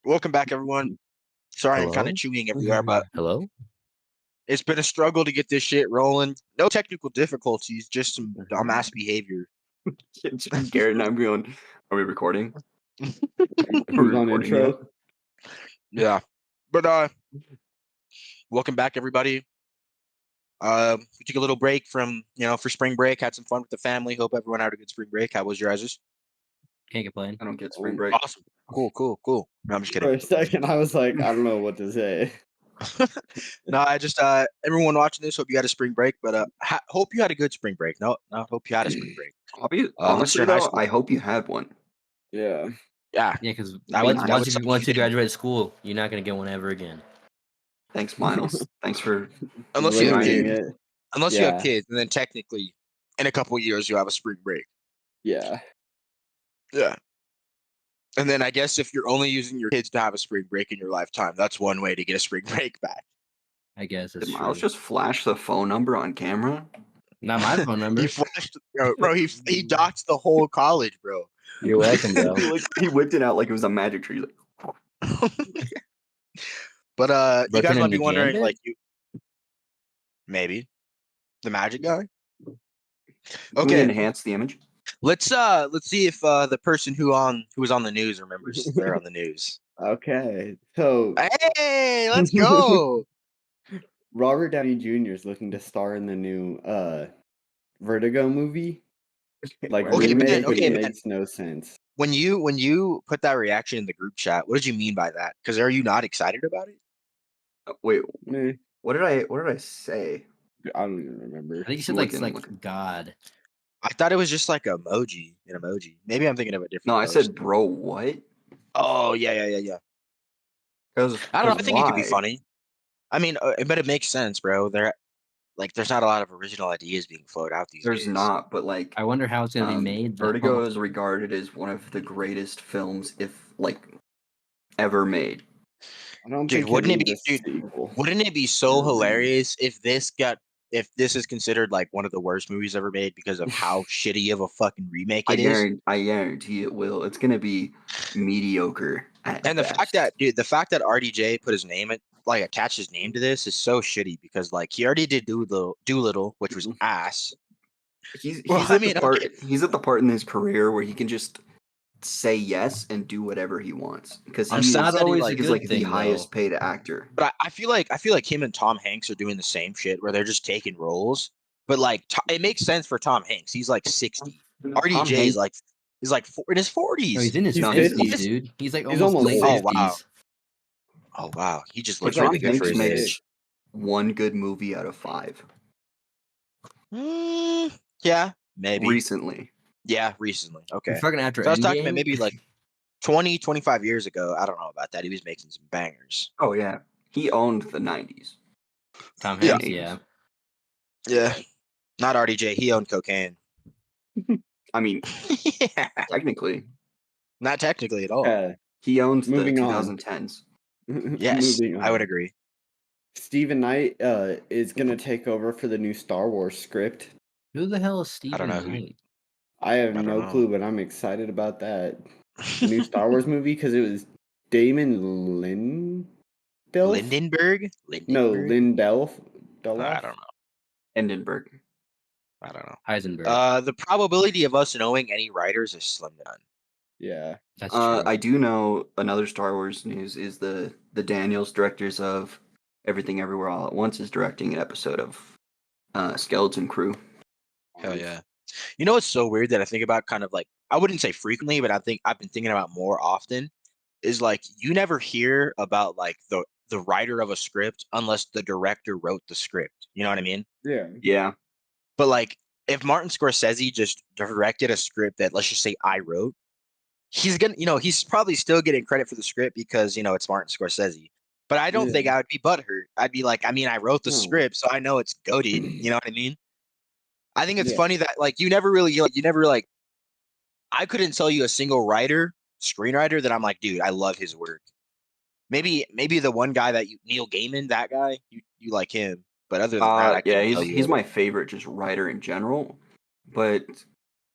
Welcome back, everyone. Sorry, I'm kind of Hello? chewing everywhere, but Hello? it's been a struggle to get this shit rolling. No technical difficulties, just some dumbass behavior. Garrett and I'm going, are we recording? Are we Who's on recording yet? intro? Yeah, but welcome back, everybody. We took a little break from for spring break. Had some fun with the family. Hope everyone had a good spring break. How was your guys'? Can't complain. I don't get spring break. Awesome. Cool. No, I'm just For kidding. a second, I was like, I don't know what to say. No, I just everyone watching this, hope you had a spring break. But hope you had a good spring break. No, hope you had a spring break. Honestly, you're in high though, school. I hope you had one. Yeah. Yeah, Yeah, because That would- that would once suck you if you graduate school, you're not gonna get one ever again. Thanks, Miles. Thanks for unless you have Limiting kids. it. Unless you have Yeah. kids, and then technically, in a couple of years, you have a spring break. Yeah. Yeah. And then I guess if you're only using your kids to have a spring break in your lifetime, that's one way to get a spring break back. I guess Did it's Miles true. just flash the phone number on camera? Not my phone number. He flashed, bro. He doxed the whole college, bro. You're welcome, bro. He whipped it out like it was a magic tree. But you Ripping guys might in be the wondering, gambit? like, maybe the magic guy. Can we Okay, enhance the image? let's see if the person who was on the news remembers they're on the news. Okay. So Hey, let's go. Robert Downey Jr. is looking to star in the new Vertigo movie. Like Okay, remake, okay, it man. makes no sense. When you put that reaction in the group chat, what did you mean by that? Because are you not excited about it? Wait, Eh, what did I say? I don't even remember. I think you said Looking. like God. I thought it was just like an emoji. Maybe I'm thinking of a different. No, I post. said, bro, what? Oh yeah. Because I don't know. I think it could be funny. I mean, but it makes sense, bro. There's not a lot of original ideas being floated out these days. There's not, but like I wonder how it's gonna be made. Vertigo is regarded as one of the greatest films, if like ever made. I don't Dude, think wouldn't it need be? a Dude, sequel. wouldn't it be so hilarious if this is considered like one of the worst movies ever made because of how shitty of a fucking remake it is? I guarantee it will. It's gonna be mediocre. And the fact that RDJ put his name attached his name to this is so shitty because like he already did Doolittle, which was ass. he's Well, at the part in his career where he can just say yes and do whatever he wants because That's not always a he's good like the thing, highest though. paid actor. But I feel like him and Tom Hanks are doing the same shit where they're just taking roles. But like it makes sense for Tom Hanks. He's like 60. RDJ is like in his 40s. No, he's in his He's 50s, 50s. dude. He's like He's almost late almost 50s. Oh wow. He just But looks Tom really good for Hanks his makes age. one good movie out of 5 Yeah, maybe. recently. Yeah, recently. Okay. You're fucking after So I was talking Endgame? about maybe like 20, 25 years ago. I don't know about that. He was making some bangers. Oh yeah, he owned the 90s. Tom Yeah. Hanks, yeah. Yeah. Not RDJ. He owned cocaine. I mean, Yeah. technically, Not technically at all. he owned the Moving on. 2010s. Yes, Moving on. I would agree. Stephen Knight is gonna take over for the new Star Wars script. Who the hell is Stephen know who- Knight? I have I don't no know. clue, but I'm excited about that. The new Star Wars movie because it was Damon Lindelof. Lindenberg? No, Lindenberg? Lindelof. I don't know. Hindenburg. I don't know. Heisenberg. The probability of us knowing any writers is slim to none. Yeah. That's true. I do know another Star Wars news is the Daniels directors of Everything Everywhere All at Once is directing an episode of Skeleton Crew. Hell yeah. You know what's so weird that I think about kind of like, I wouldn't say frequently, but I think I've been thinking about more often is like you never hear about like the writer of a script unless the director wrote the script. You know what I mean? Yeah. Yeah. But like if Martin Scorsese just directed a script that let's just say I wrote, he's probably still getting credit for the script because, it's Martin Scorsese. But I don't think I would be butthurt. I'd be like, I mean, I wrote the script, so I know it's goated. You know what I mean? I think it's funny that like you never I couldn't tell you a single screenwriter that I'm like, dude, I love his work. Maybe the one guy that Neil Gaiman, that guy, you like him. But other than that, I couldn't tell you. He's my favorite just writer in general. But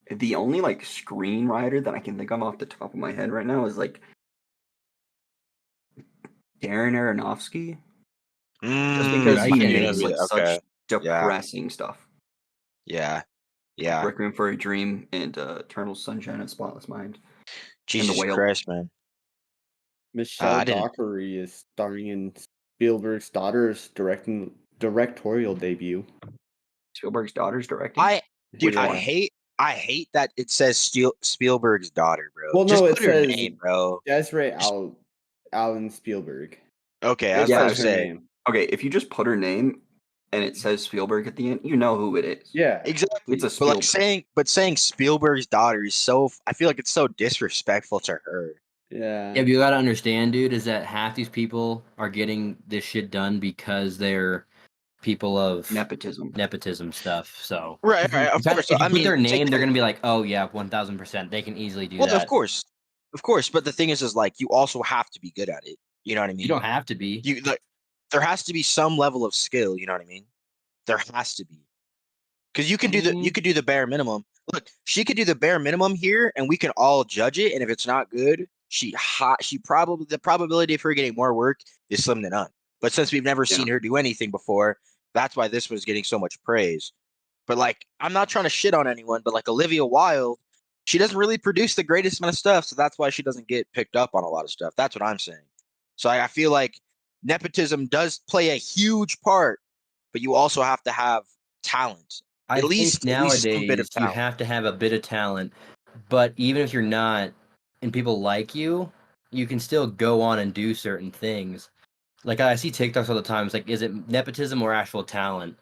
the only like screenwriter that I can think of off the top of my head right now is like Darren Aronofsky, just Mm, because I he can makes maybe. like such Okay. depressing stuff. Yeah. Yeah. Requiem for a Dream and Eternal Sunshine of the Spotless Mind. Jesus Whale. Christ, man. Michelle I didn't. Dockery is starring in Spielberg's daughter's directorial debut. Spielberg's daughter's directing. Dude, Yeah. I hate that it says Spielberg's daughter, bro. Well, Just no, it put her says name, bro. Desiree Allen Spielberg. Okay, I It was about says to her say. name. Okay, if you just put her name and it says Spielberg at the end, you know who it is. Yeah. Exactly. It's a But like Spielberg. saying Spielberg's daughter is so I feel like it's so disrespectful to her. Yeah. Yeah, but you gotta understand, dude, is that half these people are getting this shit done because they're people of Nepotism. stuff. So Right, of course. if you I put mean, their name, take they're gonna be like, "Oh yeah, 1000%." They can easily do well, that. of course. But the thing is like you also have to be good at it. You know what I mean? You don't have to be. You like there has to be some level of skill. You know what I mean? There has to be. Because you could do the bare minimum. Look, she could do the bare minimum here, and we can all judge it. And if it's not good, she probably the probability of her getting more work is slim to none. But since we've never seen her do anything before, that's why this was getting so much praise. But like, I'm not trying to shit on anyone, but like Olivia Wilde, she doesn't really produce the greatest amount of stuff, so that's why she doesn't get picked up on a lot of stuff. That's what I'm saying. So I feel like nepotism does play a huge part, but you also have to have talent. I At think least some bit nowadays of you talent. have to have a bit of talent, but even if you're not, and people like you can still go on and do certain things. Like I see TikToks all the time. It's like, is it nepotism or actual talent?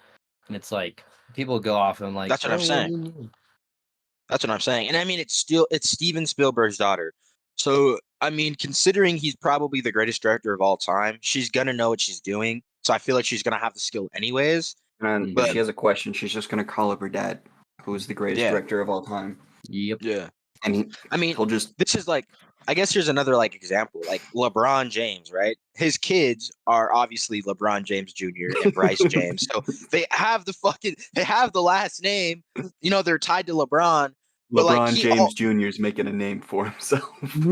And it's like people go off and I'm like, That's what I'm saying. That's what I'm saying. And I mean, it's Steven Spielberg's daughter. So, I mean, considering he's probably the greatest director of all time, she's going to know what she's doing. So I feel like she's going to have the skill anyways. And if she has a question, she's just going to call up her dad, who is the greatest director of all time. Yep. Yeah. And he'll just... This is like, I guess here's another like example, like LeBron James, right? His kids are obviously LeBron James Jr. and Bryce James. So they have the last name, they're tied to LeBron. But LeBron James Jr. is making a name for himself.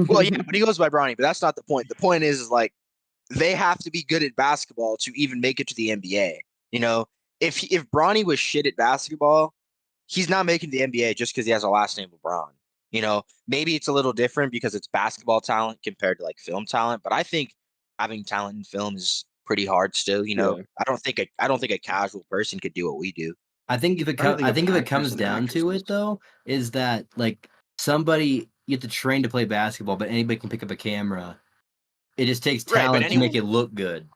Well, yeah, but he goes by Bronny, but that's not the point. The point is like, they have to be good at basketball to even make it to the NBA. If Bronny was shit at basketball, he's not making the NBA just because he has a last name LeBron. Maybe it's a little different because it's basketball talent compared to like film talent, but I think having talent in film is pretty hard still. Yeah. I don't think a casual person could do what we do. I think if it comes down to it though, is that like somebody you have to train to play basketball, but anybody can pick up a camera. It just takes talent to make it look good.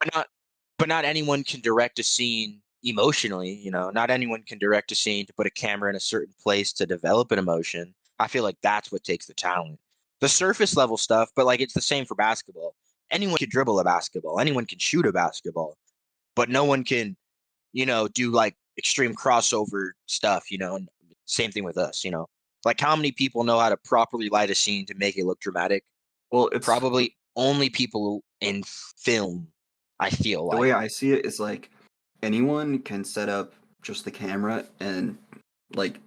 But not anyone can direct a scene emotionally. Not anyone can direct a scene to put a camera in a certain place to develop an emotion. I feel like that's what takes the talent. The surface level stuff, but like it's the same for basketball. Anyone can dribble a basketball. Anyone can shoot a basketball, but no one can, do like extreme crossover stuff. And same thing with us. Like how many people know how to properly light a scene to make it look dramatic? Well, it's probably only people in film. I feel like the way I see it is like anyone can set up just the camera and like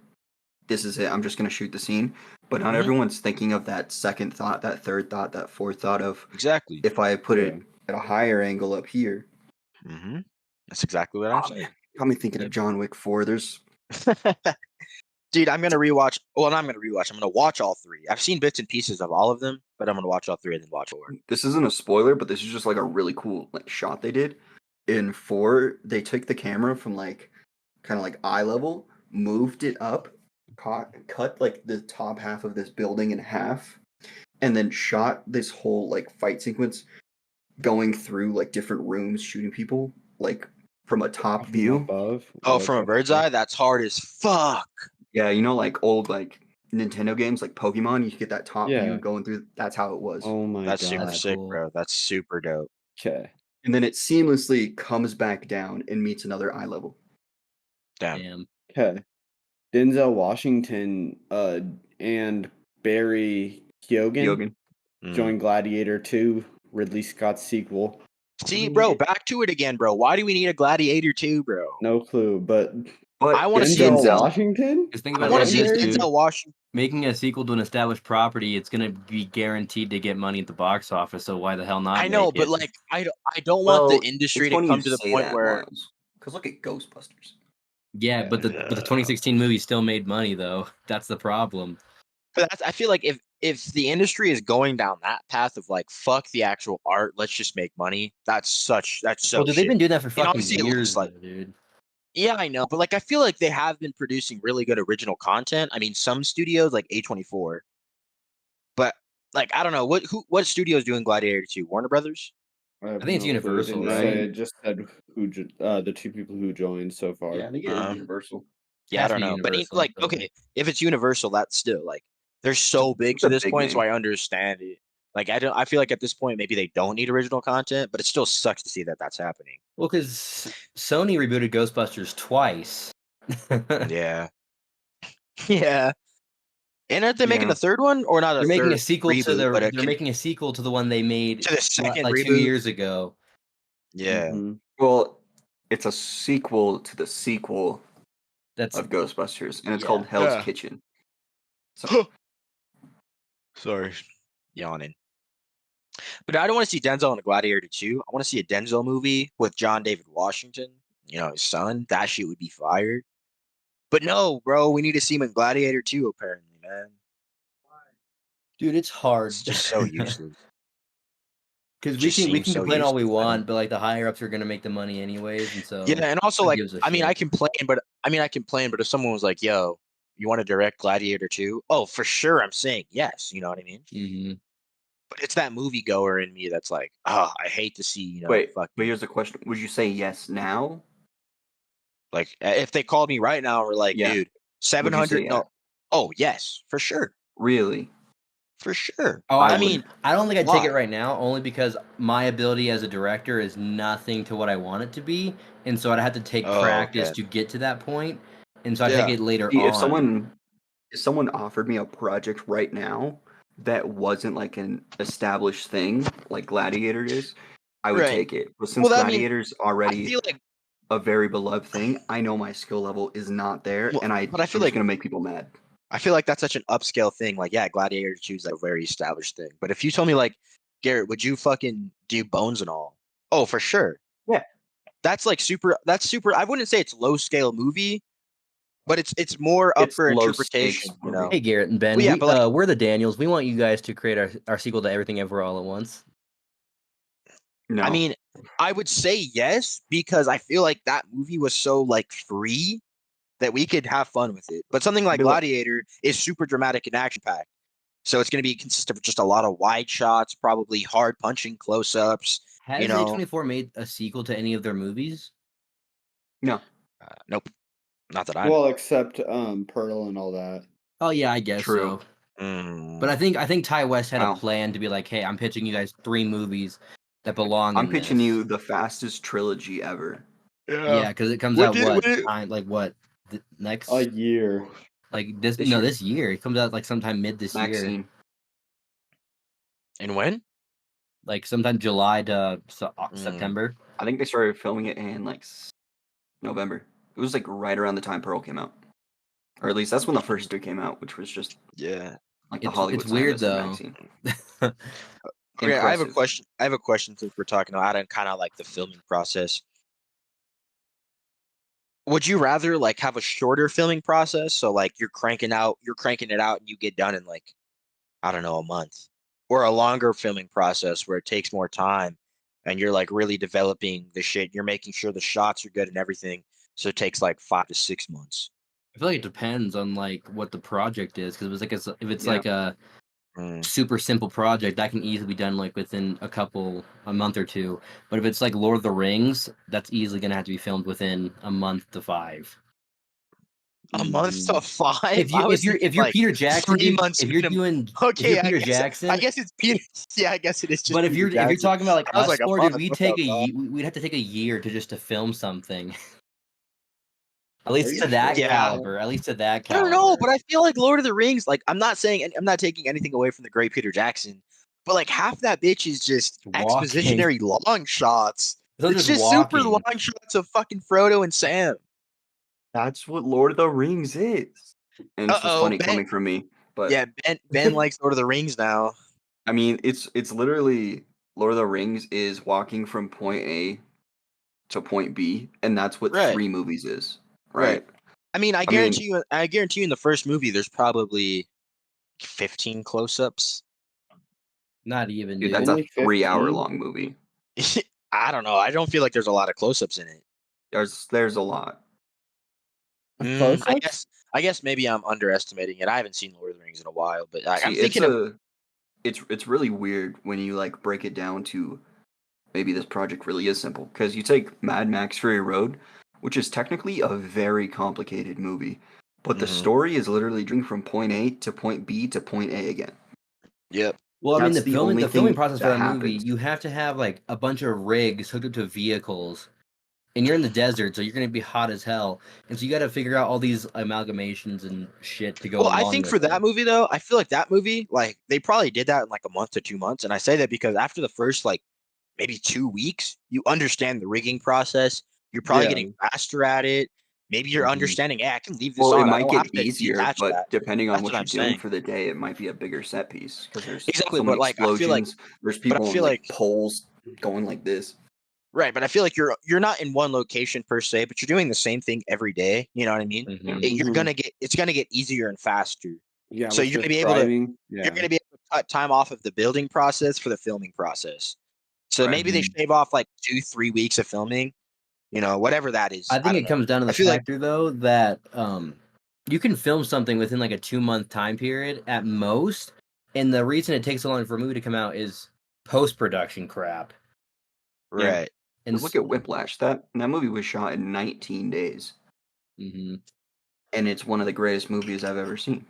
this is it. I'm just gonna shoot the scene, but not everyone's thinking of that second thought, that third thought, that fourth thought of exactly. If I put it at a higher angle up here, that's exactly what I'm saying. Got me thinking of John Wick 4. There's dude, I'm gonna rewatch. Well, I'm gonna rewatch. I'm gonna watch all three. I've seen bits and pieces of all of them, but I'm gonna watch all three and then watch 4. This isn't a spoiler, but this is just like a really cool like shot they did. In 4, they took the camera from like kind of like eye level, moved it up, cut like the top half of this building in half, and then shot this whole like fight sequence going through like different rooms, shooting people like from a top view. Above. Oh, from a bird's eye? That's hard as fuck. Yeah, like old like Nintendo games like Pokemon, you get that top view going through. That's how it was. Oh my god. That's super sick, bro. That's super dope. Okay. And then it seamlessly comes back down and meets another eye level. Damn. Okay. Denzel Washington and Barry Keoghan joined Gladiator 2, Ridley Scott's sequel. See, bro, back to it again, bro. Why do we need a Gladiator 2, bro? No clue, but I want to see Denzel Washington. I want to see Denzel Washington. making a sequel to an established property, it's gonna be guaranteed to get money at the box office. So why the hell not? I know, make but it? like I don't want Well, the it's industry to funny come you to the say point that, where Miles. Because look at Ghostbusters. Yeah, but the 2016 movie still made money though. That's the problem. but I feel like if the industry is going down that path of like fuck the actual art, let's just make money. That's so Well, dude, they've been shit. doing that for And fucking obviously it looks years, like though, dude. yeah, I know, but like I feel like they have been producing really good original content. I mean, some studios like A24, but like I don't know what studio is doing Gladiator 2? Warner Brothers? I have I think it's no clue. It Universal, didn't right? say. It just said the two people who joined so far. Yeah, I think it is Universal. Yeah, I Has to don't be know, but Universal, like so- okay, if it's Universal, that's still like they're so big it's to a this big point, so name. I understand it. Like I feel like at this point maybe they don't need original content, but it still sucks to see that that's happening. Well, because Sony rebooted Ghostbusters twice. Yeah, yeah. And aren't they making Yeah. a third one or not a They're making a third sequel reboot, to but they're making a sequel to the one they made to the second like 2 reboot? years ago. Yeah. Mhm. Well, it's a sequel to the sequel That's of Ghostbusters, and it's Yeah. called Hell's Yeah. Kitchen. So, Sorry, yawning. But I don't want to see Denzel in a Gladiator 2. I want to see a Denzel movie with John David Washington, his son. That shit would be fire. But no, bro, we need to see him in Gladiator 2, apparently, man. dude, it's hard. It's just so useless. Because Just we seems can so complain all we useless, man. want, but like the higher ups are gonna make the money anyways, and so Yeah, and also who like gives a I mean shit? I complain, but if someone was like, yo, you want to direct Gladiator 2? Oh, for sure I'm saying yes, you know what I mean? Mm-hmm. But it's that moviegoer in me that's like, oh, I hate to see, wait, but fucking here's the question: would you say yes now? like if they called me right now and were like, Yeah. dude, Would you say 700 no. Oh, yes, for sure. Really? For sure. Oh, I I would. mean, I don't think I'd take Why? it right now, only because my ability as a director is nothing to what I want it to be, and so I'd have to take Oh, practice okay. to get to that point, and so I take Yeah. it later See, on. if someone offered me a project right now that wasn't like an established thing like Gladiator is, I would Right. take it. But since Well, I mean, Gladiator's I already feel like a very beloved thing, I know my skill level is not there, well, and but I I'm feel just like gonna make people mad. that's such an upscale thing. Like, yeah, Gladiator 2 is like a very established thing. But if you told me like, Garrett, would you fucking do Bones and all? Oh, for sure. Yeah. That's like super. That's super. I wouldn't say it's low scale movie, but it's more up It's for low interpretation. stakes movie. Hey, Garrett and Ben, Well, yeah, but like, we're the Daniels. We want you guys to create our sequel to Everything Everywhere All at Once. No, I mean, I would say yes because I feel like that movie was so like free that we could have fun with it. But something like Be like- Gladiator is super dramatic and action packed. So it's going to be consist of just a lot of wide shots, probably hard punching close ups. Has A24 made a sequel to any of their movies? no. Nope, not that I. Well, except Pearl and all that. Oh yeah, I guess True. so. But I think Ty West had Wow. a plan to be like, hey, I'm pitching you guys 3 movies that belong. I'm in pitching this. you the fastest trilogy ever. Yeah, because it comes What out did- next A year. like this This no year. this year. It comes out like sometime mid this year, Maxine. And when? like sometime July to September. I think they started filming it in like November. It was like right around the time Pearl came out, or at least that's when the first two came out, which was just Yeah. like the It's Hollywood weird Science though. Maxine. Okay, I have a Impressive. question. I have a question since we're talking about it, kind of like the filming process. Would you rather like have a shorter filming process, so like you're cranking it out, and you get done in like I don't know a month, or a longer filming process where it takes more time, and you're like really developing the shit. You're making sure the shots are good and everything, so it takes like 5 to 6 months. I feel like it depends on like what the project is, because if it's Yeah. like a super simple project, that can easily be done like within a month or two. But if it's like Lord of the Rings, that's easily gonna have to be filmed within a month to 5. A month to 5. If you're Peter Jackson, 3 dude, months. if you're doing Okay, Peter Jackson, I guess it's Peter. Yeah, I guess it is. Just but if Peter you're Jackson. talking about like I was us like, a four, dude, month, we'd what take the fuck? we'd have to take a year to film something. At least you to that sure? caliber. At least to that I caliber. don't know, but I feel like Lord of the Rings. Like, I'm not taking anything away from the great Peter Jackson, but like half that bitch is just Walking. expositionary long shots. Those It's are just super walking. long shots of fucking Frodo and Sam. That's what Lord of the Rings is. And it's just Uh-oh, funny Ben. coming from me. But Yeah, Ben likes Lord of the Rings now. I mean, it's literally Lord of the Rings is walking from point A to point B, and that's what Right. 3 movies is, Right. right? I mean, I guarantee you in the first movie there's probably 15 close-ups. Not even, Dude, dude. that's a Only 3-hour 15? long movie. I don't know. I don't feel like there's a lot of close-ups in it. There's a lot. Close-ups? I guess maybe I'm underestimating it. I haven't seen Lord of the Rings in a while, but I'm See, thinking of it's really weird when you like break it down to maybe this project really is simple because you take Mad Max Fury Road, which is technically a very complicated movie, but the Mhm. story is literally going from point A to point B to point A again. Yep. Well, I mean, That's the only the filming thing process for that that movie, happens. you have to have like a bunch of rigs hooked up to vehicles, and you're in the desert, so you're gonna be hot as hell, and so you got to figure out all these amalgamations and shit to go Well, I along think with for that it. movie though, I feel like that movie, like they probably did that in like a month to 2 months, and I say that because after the first like maybe 2 weeks, you understand the rigging process. You're probably Yeah. getting faster at it. Maybe you're Mhm. understanding, hey, I can leave this Well, it on. I might don't have get to easier, detach that. but depending on That's what what you're I'm doing saying. for the day, it might be a bigger set piece because there's Exactly, so many but like explosions. There's but I people on feel like like poles going like this. right, but I feel like you're not in one location per se, but you're doing the same thing every day. You know what I mean? Mhm. You're Mhm. gonna get it's gonna get easier and faster. Yeah, So with you're just gonna be able to driving. you're Yeah. gonna be able to cut time off of the building process for the filming process. So Right. maybe they shave off like 2-3 weeks of filming, whatever that is. I I think don't it know. comes down to I the feel like factor though that you can film something within like a 2-month time period at most, and the reason it takes so long for a movie to come out is post production crap. Yeah. right. And Because look at Whiplash. That movie was shot in 19 days, mm-hmm. and it's one of the greatest movies I've ever seen.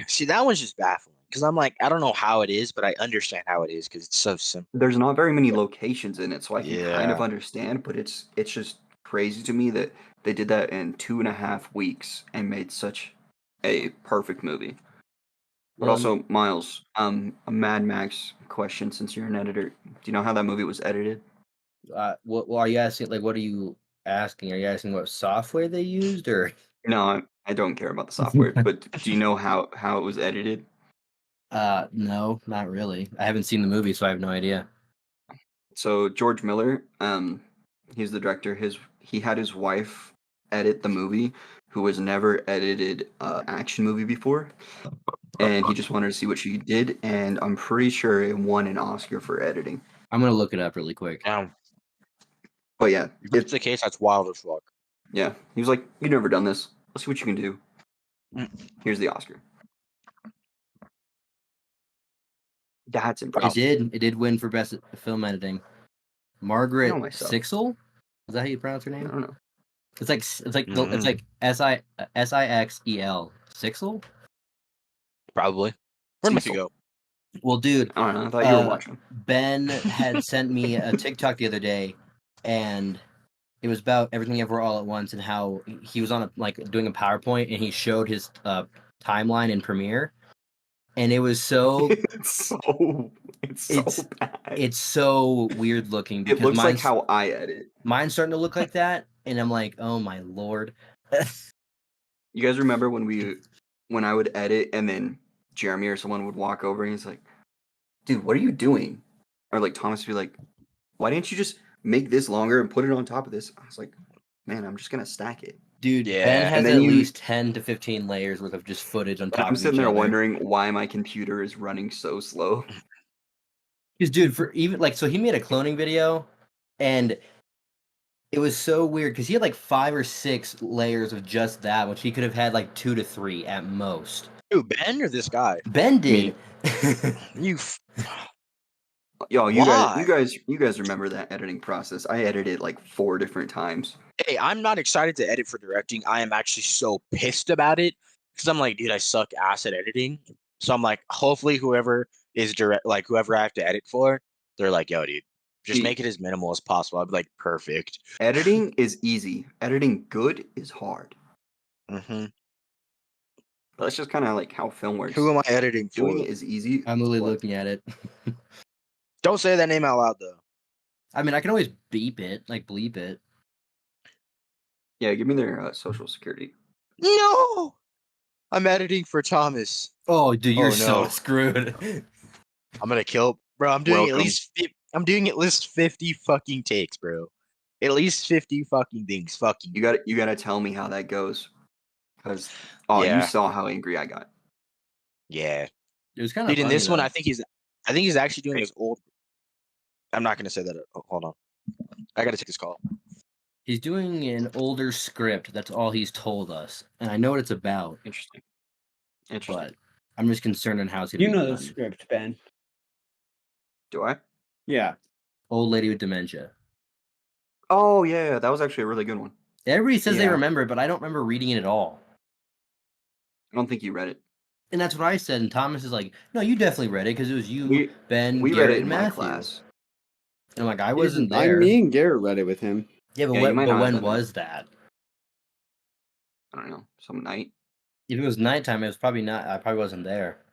See, that one's just baffling because I'm like, I don't know how it is, but I understand how it is because it's so simple. There's not very many locations in it, so I can kind of Yeah. understand. But it's just crazy to me that they did that in 2.5 weeks and made such a perfect movie. But Well, also, Miles, a Mad Max question since you're an editor. Do you know how that movie was edited? what are you asking? Like, what are you asking? Are you asking what software they used, or? No, I don't care about the software, but do you know how it was edited? No, not really. I haven't seen the movie, so I have no idea. So George Miller, he's the director. He had his wife edit the movie, who has never edited an action movie before, and he just wanted to see what she did, and I'm pretty sure it won an Oscar for editing. I'm gonna look it up really quick. But yeah, If that's the case, that's wild as fuck. yeah, he was like, "You've never done this. Let's see what you can do. Mm. Here's the Oscar." That's It impressive. did. It did win for best film editing. I Margaret know myself. Sixel. Is that how you pronounce her I name? don't know. It's like Sixel. Sixel. Probably. Where'd Matthew Cecil. go? Well, dude, I don't know. I thought you were watching. Ben had sent me a TikTok the other day, and it was about Everything Ever All at Once and how he was on doing a PowerPoint and he showed his timeline in Premiere, and it was so it's so bad. it's so weird looking It because looks like how I edit. mine's starting to look like that, and I'm like, oh my lord. You guys remember when I would edit and then Jeremy or someone would walk over and he's like, "Dude, what are you doing?" Or like Thomas would be like, "Why didn't you just make this longer and put it on top of this?" I was like, "Man, I'm just gonna stack it." Dude, Yeah. Ben And has then at you- least 10 to 15 layers worth of just footage on And top I'm of sitting each there other. wondering why my computer is running so slow. Because, dude, for even so he made a cloning video, and it was so weird because he had like 5 or 6 layers of just that, which he could have had like 2 to 3 at most. Who, Ben or this guy? Ben did. You. Yo, Why? you guys remember that editing process? I edited like 4 different times. Hey, I'm not excited to edit for directing. I am actually so pissed about it because I'm like, dude, I suck ass at editing. So I'm like, hopefully, whoever is whoever I have to edit for, they're like, yo, dude, just See, make it as minimal as possible. I'd be like, perfect. editing is easy. Editing good is hard. Mm-hmm. That's just kind of like how film works. Who am I editing for? Doing it is easy. I'm literally but looking at it. Don't say that name out loud, though. I mean, I can always beep it, like bleep it. Yeah, give me their social security. No. I'm editing for Thomas. Oh, dude, you're Oh, so no. screwed. I'm gonna kill, bro. I'm doing at least 50 fucking takes, bro. At least 50 fucking things. Fucking You gotta tell me how that goes. Because you yeah, saw how angry I got. yeah. It was kind of Dude, in funny this one, though. I think he's actually doing his old. I'm not gonna say that. Hold on. I gotta take this call. He's doing an older script. That's all he's told us, and I know what it's about. Interesting. But I'm just concerned on how it's gonna You be know done. the script, Ben. Do I? Yeah. Old lady with dementia. Oh yeah, that was actually a really good one. Everybody says they Yeah. remember it, but I don't remember reading it at all. I don't think you read it. And that's what I said. And Thomas is like, "No, you definitely read it because it was you, We Ben, we Garrett, read it in and my Matthew." class. And I'm like, "I wasn't I there." me and Garrett read it with him. Yeah, but, Yeah, you might not have when been there. was that? I don't know, some night. If it was nighttime, it was probably not. I probably wasn't there.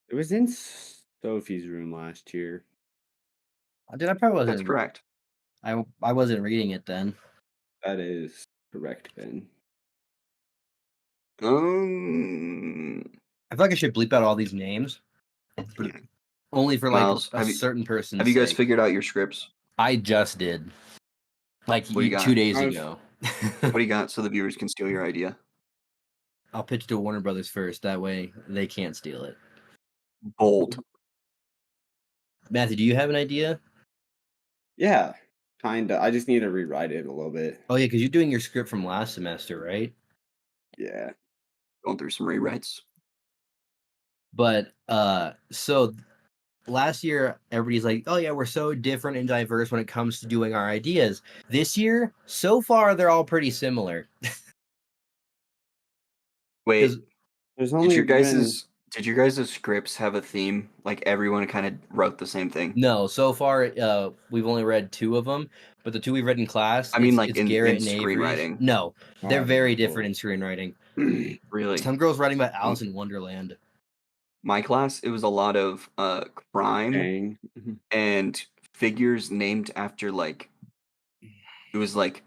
It was in Sophie's room last year. Dude, I probably wasn't. That's correct. I wasn't reading it then. That is correct, Ben. I feel like I should bleep out all these names, but only for like Miles, a certain person. have you guys figured out your scripts? I just did, like What do you got? 2 days ago. What do you got so the viewers can steal your idea? I'll pitch to Warner Brothers first. That way they can't steal it. Bold. Matthew, do you have an idea? Yeah, kinda. I just need to rewrite it a little bit. Oh yeah, because you're doing your script from last semester, right? Yeah. Going through some rewrites. But so last year everybody's like, "Oh yeah, we're so different and diverse when it comes to doing our ideas." This year, so far, they're all pretty similar. Wait, There's did only your been guys' scripts have a theme? Like everyone kind of wrote the same thing? No, so far we've only read 2 of them, but the 2 we've read in class, I mean, like it's in Garrett and Avery's. screenwriting. No, they're Oh, very cool. different in screenwriting. Really? Some girls writing about Alice in Wonderland. My class, it was a lot of crime Dang. and figures named after like it was like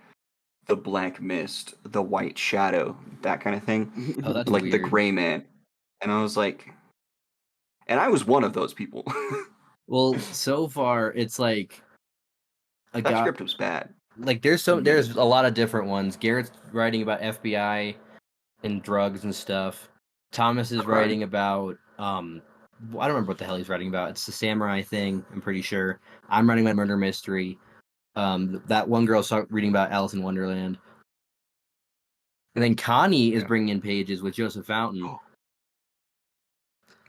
the Black Mist, the White Shadow, that kind of thing. Oh, that's Like the weird. Gray Man. And I was like, and I was one of those people. Well, so far it's like a That guy. script was bad. Like there's a lot of different ones. Garrett's writing about FBI and drugs and stuff. Thomas is Okay. writing about I don't remember what the hell he's writing about. It's the samurai thing, I'm pretty sure. I'm writing about murder mystery. That one girl reading about Alice in Wonderland. And then Connie is bringing in pages with Joseph Fountain.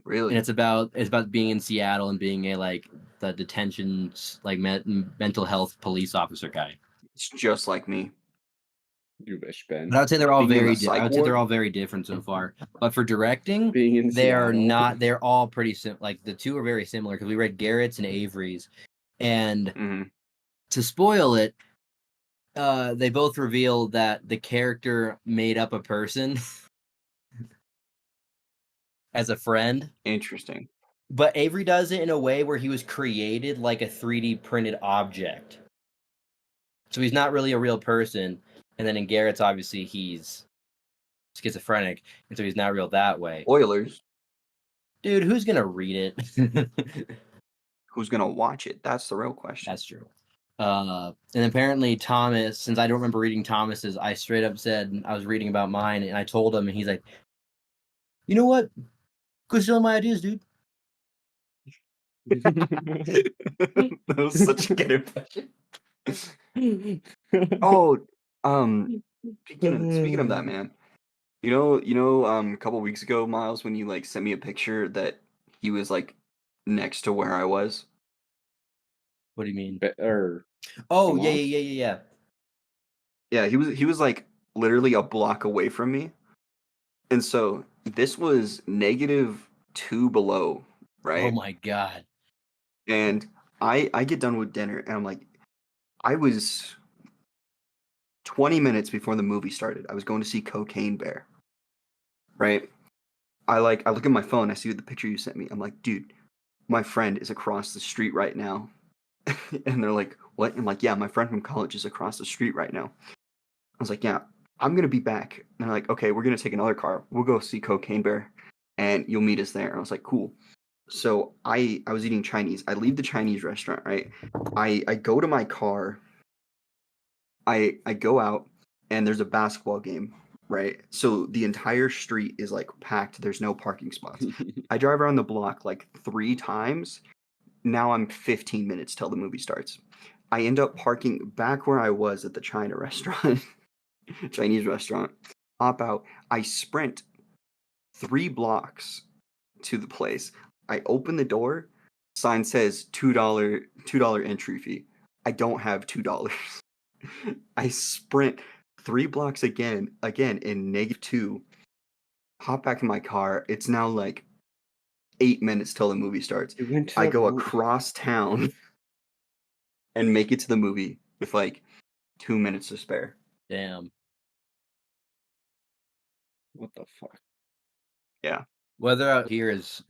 Really? And it's about being in Seattle and being the detention mental health police officer guy. It's just like me. You wish, Ben. But I would say they're all Being in very. the psych I would say they're ward? all very different so far. But for directing, Being in they are Seattle. not. They're all pretty like the 2 are very similar because we read Garrett's and Avery's, and Mhm. to spoil it, they both reveal that the character made up a person as a friend. Interesting. But Avery does it in a way where he was created like a 3D printed object. So he's not really a real person. And then in Garrett's, obviously, he's schizophrenic. And so he's not real that way. Spoilers. Dude, who's going to read it? Who's gonna watch it? That's the real question. That's true. And apparently Thomas, since I don't remember reading Thomas's, I straight up said I was reading about mine. And I told him, and he's like, "You know what? Go stealing my ideas, dude." That was such a good impression. Oh, speaking of that, man. You know, a couple weeks ago, Miles, when you like sent me a picture that he was like next to where I was. What do you mean? Oh, Yeah. Yeah, he was like literally a block away from me. And so this was -2 below, right? Oh my god. And I get done with dinner and I'm like, I was 20 minutes before the movie started. I was going to see Cocaine Bear. Right? I look at my phone, I see the picture you sent me. I'm like, dude, my friend is across the street right now. And they're like, what? I'm like, yeah, my friend from college is across the street right now. I was like, yeah, I'm gonna be back. And they're like, okay, we're gonna take another car. We'll go see Cocaine Bear, and you'll meet us there. And I was like, cool. So I was eating Chinese. I leave the Chinese restaurant, right? I go to my car. I go out, and there's a basketball game, right? So the entire street is like packed. There's no parking spots. I drive around the block like 3 times. Now I'm 15 minutes till the movie starts. I end up parking back where I was at the China restaurant, Chinese restaurant. Hop out. I sprint 3 blocks to the place. I open the door. Sign says $2 entry fee. I don't have $2. I sprint 3 blocks again in -2. Hop back in my car. It's now like 8 minutes till the movie starts. You went to I the go movie. across town and make it to the movie with like 2 minutes to spare. Damn. What the fuck? Yeah. Weather out here is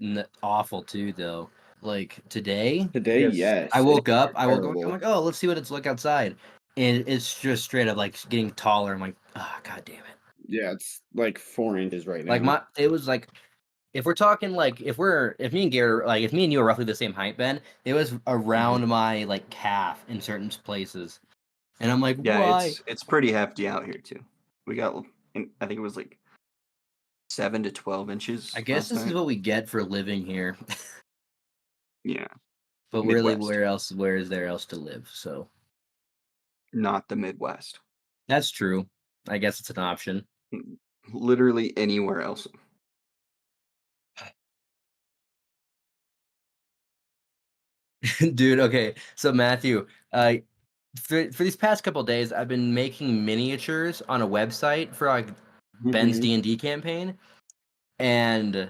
awful too, though. Like today, Today, yes. I woke up. I'm terrible. like, oh, let's see what it's like outside, and it's just straight up like getting taller. I'm like, ah, god damn it. Yeah, it's like 4 inches right now. Like it was like, if we're talking like if me and Garrett, like if me and you are roughly the same height, Ben, it was around my like calf in certain places, and I'm like, Yeah, why? it's pretty hefty out here too. We got, I think it was like 7 to 12 inches. I guess this is what we get for living here. Yeah. But Midwest. really, where is there else to live? So Not the Midwest. that's true. I guess it's an option. Literally anywhere else. Dude, okay. So Matthew, for these past couple days, I've been making miniatures on a website for like Ben's Mhm. D&D campaign, and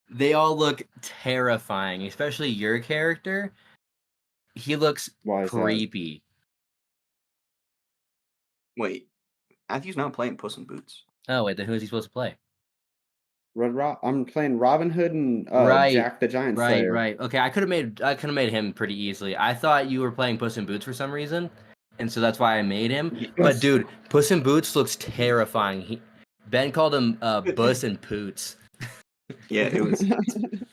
they all look terrifying, especially your character. He looks Why is that? creepy. Wait, Matthew's not playing Puss in Boots. Oh wait, then who is he supposed to play? I'm playing Robin Hood and Right, Jack the Giant Slayer. Right. Okay, I could have made him pretty easily. I thought you were playing Puss in Boots for some reason, and so that's why I made him. But dude, Puss in Boots looks terrifying. Ben called him Buss and Poots. Yeah, it was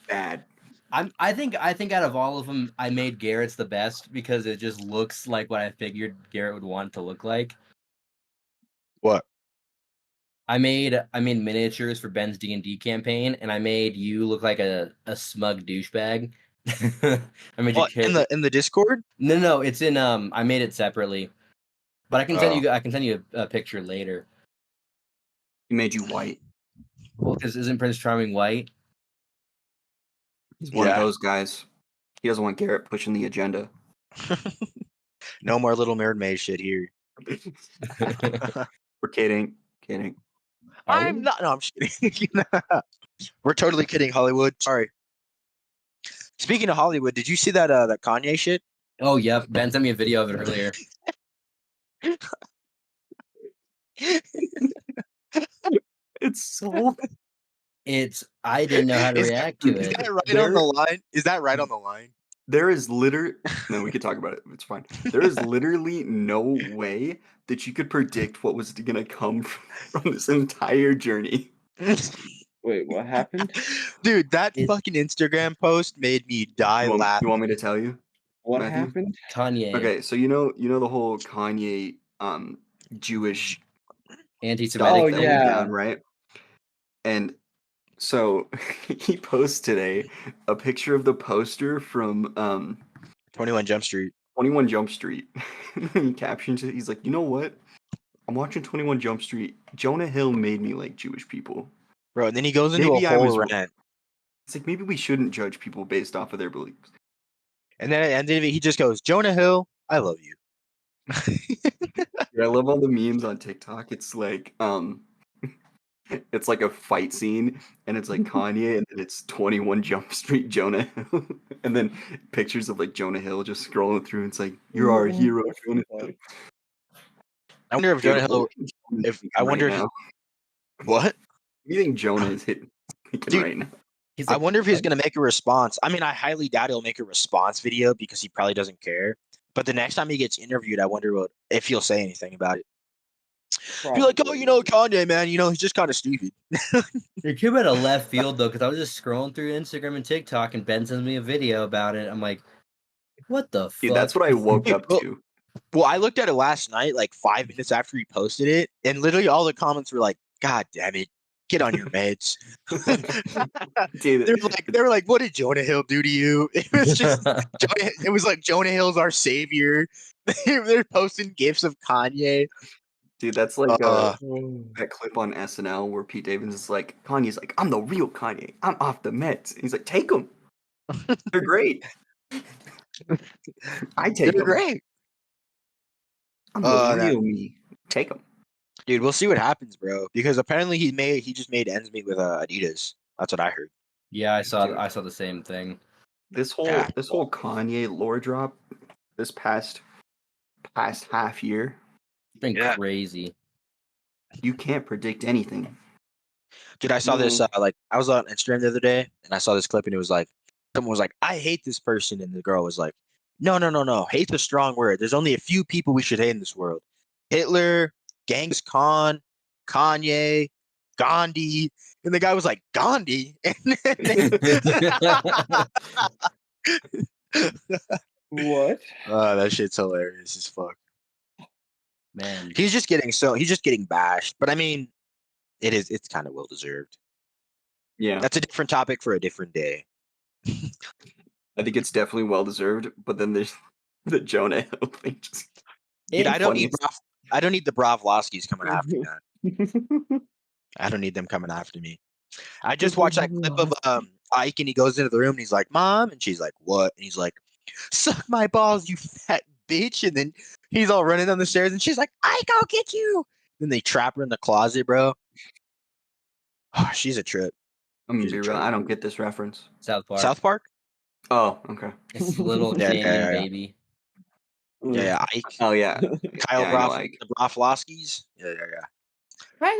bad. I think out of all of them, I made Garrett's the best because it just looks like what I figured Garrett would want it to look like. What? I made miniatures for Ben's D&D campaign, and I made you look like a smug douchebag. I made you in the Discord? No, it's in I made it separately, but I can send you a picture later. He made you white. Well, because isn't Prince Charming white? He's one of those guys. He doesn't want Garrett pushing the agenda. No more Little Mermaid shit here. We're kidding. I'm not. No, I'm just kidding. We're totally kidding, Hollywood. Sorry. Speaking of Hollywood, did you see that that Kanye shit? Oh, yep. Ben sent me a video of it earlier. It's so. I didn't know how to react to Is it. that right on the line? Is that right on the line? There is literally. No, we could talk about it. It's fine. There is literally no way that you could predict what was going to come from this entire journey. Wait, what happened? Dude, that fucking Instagram post made me die laughing. You want me to tell you? What Matthew? happened? Kanye. Okay, so you know the whole Kanye Jewish anti-Semitic Oh, thing. yeah. down, right? And so he posts today a picture of the poster from 21 Jump Street. 21 Jump Street. He captions it. He's like, you know what? I'm watching 21 Jump Street. Jonah Hill made me like Jewish people. Bro, and then he goes into Maybe a I was whole wrong. rant. It's like, maybe we shouldn't judge people based off of their beliefs. And then at the end of it, he just goes, Jonah Hill, I love you. Dude, I love all the memes on TikTok. It's like it's like a fight scene, and it's like Kanye, and then it's 21 Jump Street Jonah Hill, and then pictures of like Jonah Hill just scrolling through. And it's like, you're our hero, Jonah Hill. I wonder if Jonah Hill. What? You think Jonah is hitting right now? I wonder if he's going to make a response. I mean, I highly doubt he'll make a response video because he probably doesn't care. But the next time he gets interviewed, I wonder if he'll say anything about it. Be like, oh, Kanye, man, he's just kind of stupid. It came out of left field though, because I was just scrolling through Instagram and TikTok, and Ben sends me a video about it. I'm like, what the fuck? Dude, that's what I woke up to. Well, I looked at it last night, like 5 minutes after he posted it, and literally all the comments were like, God damn it, get on your meds. Dude, they were like, what did Jonah Hill do to you? It was just it was like Jonah Hill's our savior. They're posting gifs of Kanye. Dude, that's like that clip on SNL where Pete Davidson is like, Kanye's like, I'm the real Kanye. I'm off the meds. And he's like, take them. They're great. I take them. They're great. I'm the real me. Take them. Dude, we'll see what happens, bro. Because apparently he just made ends meet with Adidas. That's what I heard. Yeah, I saw the same thing. This whole Kanye lore drop this past half year. It's been crazy. You can't predict anything. Dude, I saw this I was on Instagram the other day and I saw this clip and it was like someone was like, I hate this person, and the girl was like, no. Hate's a strong word. There's only a few people we should hate in this world. Hitler, Genghis Khan, Kanye, Gandhi. And the guy was like, Gandhi? What? That shit's hilarious as fuck. Man. He's just getting bashed. But I mean, it's kind of well deserved. Yeah. That's a different topic for a different day. I think it's definitely well deserved, but then there's the Jonah Hill thing. Dude, I don't need the Bravlovskis coming after me, man. I don't need them coming after me. I just watched that clip of Ike, and he goes into the room and he's like, Mom, and she's like, what? And he's like, suck my balls, you fat bitch. And then he's all running down the stairs and she's like, Ike, I'll get you. Then they trap her in the closet, bro. Oh, she's a trip. I'm gonna be real. I don't get this reference. South Park. Oh, okay. It's little Canyon, baby. Yeah, Ike. Oh yeah. Kyle the Broflovskis. Yeah.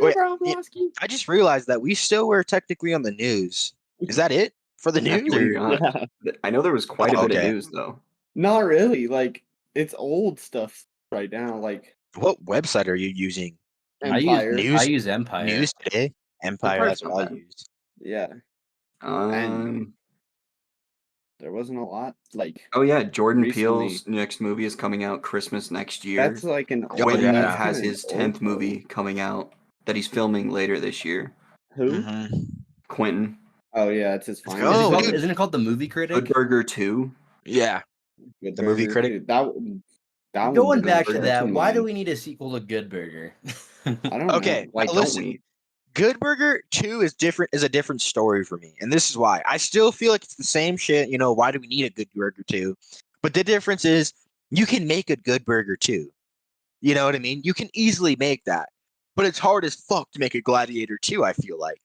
Wait, I just realized that we still were technically on the news. Is that it for the news? Yeah. I know there was quite a bit of news though. Not really. Like, it's old stuff right now. Like, what website are you using? Empire. I use Empire. News Today. Empire. That's what I use. Yeah. And there wasn't a lot. Like, oh yeah, Jordan recently. Peele's next movie is coming out Christmas next year. That's like an Quentin has his 10th movie coming out that he's filming later this year. Who? Mm-hmm. Quentin. Oh yeah, it's his final. Isn't it called The Movie Critic? Good Burger 2. Yeah. Good The Movie Critic. That Going back to that, why do we need a sequel to Good Burger? I don't know. Okay, why don't we? Good Burger 2 is a different story for me. And this is why. I still feel like it's the same shit. Why do we need a Good Burger 2? But the difference is you can make a Good Burger 2. You know what I mean? You can easily make that. But it's hard as fuck to make a Gladiator 2, I feel like.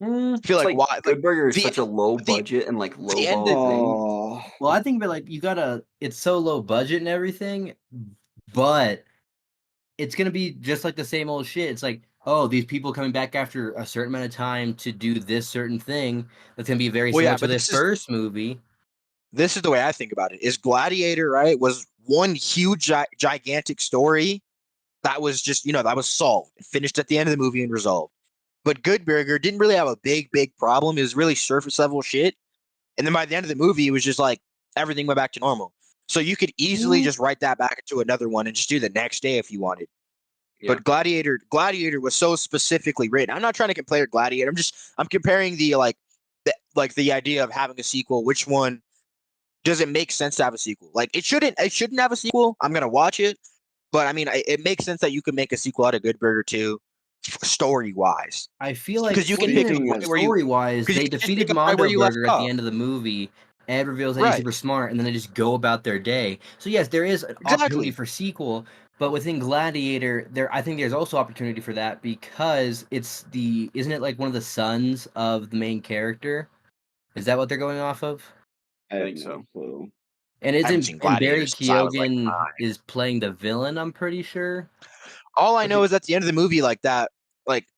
I feel like why? Good Burger is such a low budget and like low ball thing. Well, I think it's so low budget and everything, but it's gonna be just like the same old shit. It's like, oh, these people coming back after a certain amount of time to do this certain thing that's gonna be very similar to this first movie. This is the way I think about it. Is Gladiator, right, was one huge gigantic story that was just, that was solved, finished at the end of the movie and resolved. But Good Burger didn't really have a big problem. It was really surface level shit. And then by the end of the movie, it was just like everything went back to normal. So you could easily just write that back into another one and just do the next day if you wanted. Yeah. But Gladiator was so specifically written. I'm not trying to compare Gladiator. I'm comparing the idea of having a sequel. Which one does it make sense to have a sequel? Like it shouldn't have a sequel. I'm gonna watch it, but I mean, it makes sense that you could make a sequel out of Good Burger 2. Story wise, I feel like because you can pick story wise, they defeated Mondo Burger at the end of the movie. Ed reveals that he's super smart, and then they just go about their day. So yes, there is an opportunity for sequel, but within Gladiator, I think there's also opportunity for that because isn't it like one of the sons of the main character? Is that what they're going off of? I think so. And Barry Keoghan is playing the villain, I'm pretty sure. All I know is at the end of the movie,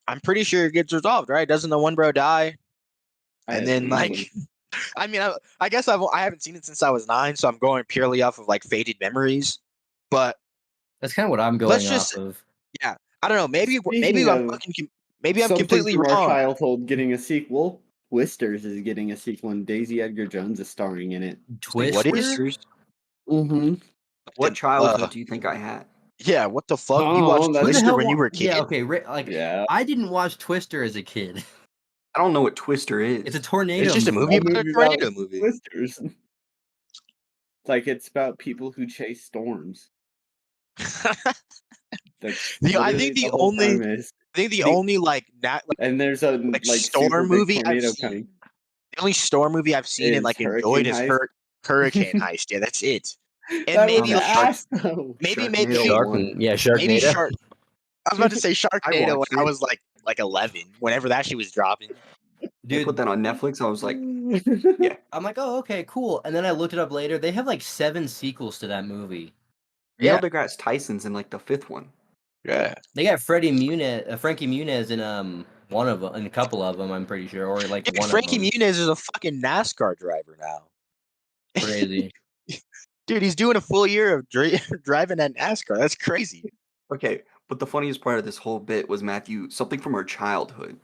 I'm pretty sure it gets resolved, right? Doesn't the one bro die? And then, I mean, I guess I haven't seen it since I was 9, so I'm going purely off of faded memories. But that's kind of what I'm going off of. Yeah, I don't know. Maybe Speaking I'm of fucking. Maybe I'm something completely from our wrong. childhood getting a sequel. Twisters is getting a sequel, and Daisy Edgar Jones is starring in it. Wait, what is? Twister? Mm-hmm. What childhood do you think I had? Yeah, what the fuck? You Oh, watched that's- Who the Twister hell when you were a kid? Yeah, okay. Like, Yeah. I didn't watch Twister as a kid. I don't know what Twister is. It's a tornado. It's just a movie about a movie tornado about movie. Twisters. Like it's about people who chase storms. That's I literally think the whole only premise. only like And there's a like like storm super big movie I've tornado seen. coming. The only storm movie I've seen and Is like Hurricane enjoyed is Heist. Hurricane Heist. Yeah, that's it. And That maybe was like ass though. maybe Sharknado one. maybe Sharknado. Shark. I was about to say Sharknado when watched I it. was like 11. Whenever that shit was dropping. They put Dude, that on Netflix. I was like, yeah. I'm like, oh, okay, cool. And then I looked it up later. They have like 7 sequels to that movie. Yeah. Neil deGrasse Tyson's in like the 5th one. Yeah. They got Frankie Muniz in one of them, in a couple of them, I'm pretty sure, or like Dude, one Frankie of them. Muniz is a fucking NASCAR driver now. Crazy. Dude, he's doing a full year of driving at NASCAR. That's crazy. Okay, but the funniest part of this whole bit was Matthew, something from our childhood.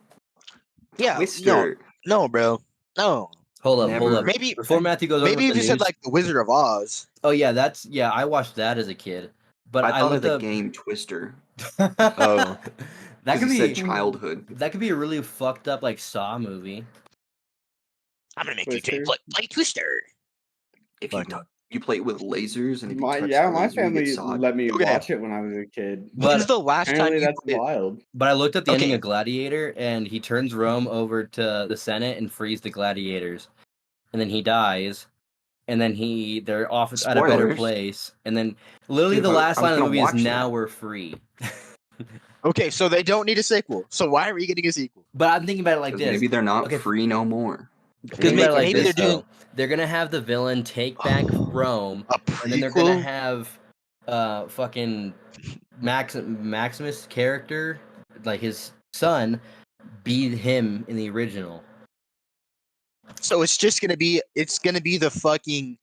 Yeah, Twister. no, bro, no. Hold up. Never- Maybe Before Matthew goes over maybe with if the you said news. like the Wizard of Oz. Oh yeah, I watched that as a kid. But I I thought of looked the up game Twister. Oh. that Because could he be said childhood. that could be a really fucked up like Saw movie. I'm gonna make Twister? you play Twister. If you Fucking- you play it with lasers and if you My touch yeah, the my laser, you get family sawed. let me Okay. watch it when I was a kid. When's But the last time Apparently you that's played? wild. I looked at the ending Okay. of Gladiator, and he turns Rome over to the Senate and frees the gladiators, and then he dies, and then they're off at a better Spoilers. place, and then literally Dude, the I last was line of the gonna movie is watch "Now that. we're free." Okay, so they don't need a sequel. So why are we getting a sequel? But I'm thinking about it like 'Cause this. maybe they're not Okay. free no more. Because maybe, like maybe this, they're doing- though. They're gonna have the villain take back Rome, A and then they're gonna prequel? have fucking Maximus character, like his son, be him in the original. So it's gonna be the fucking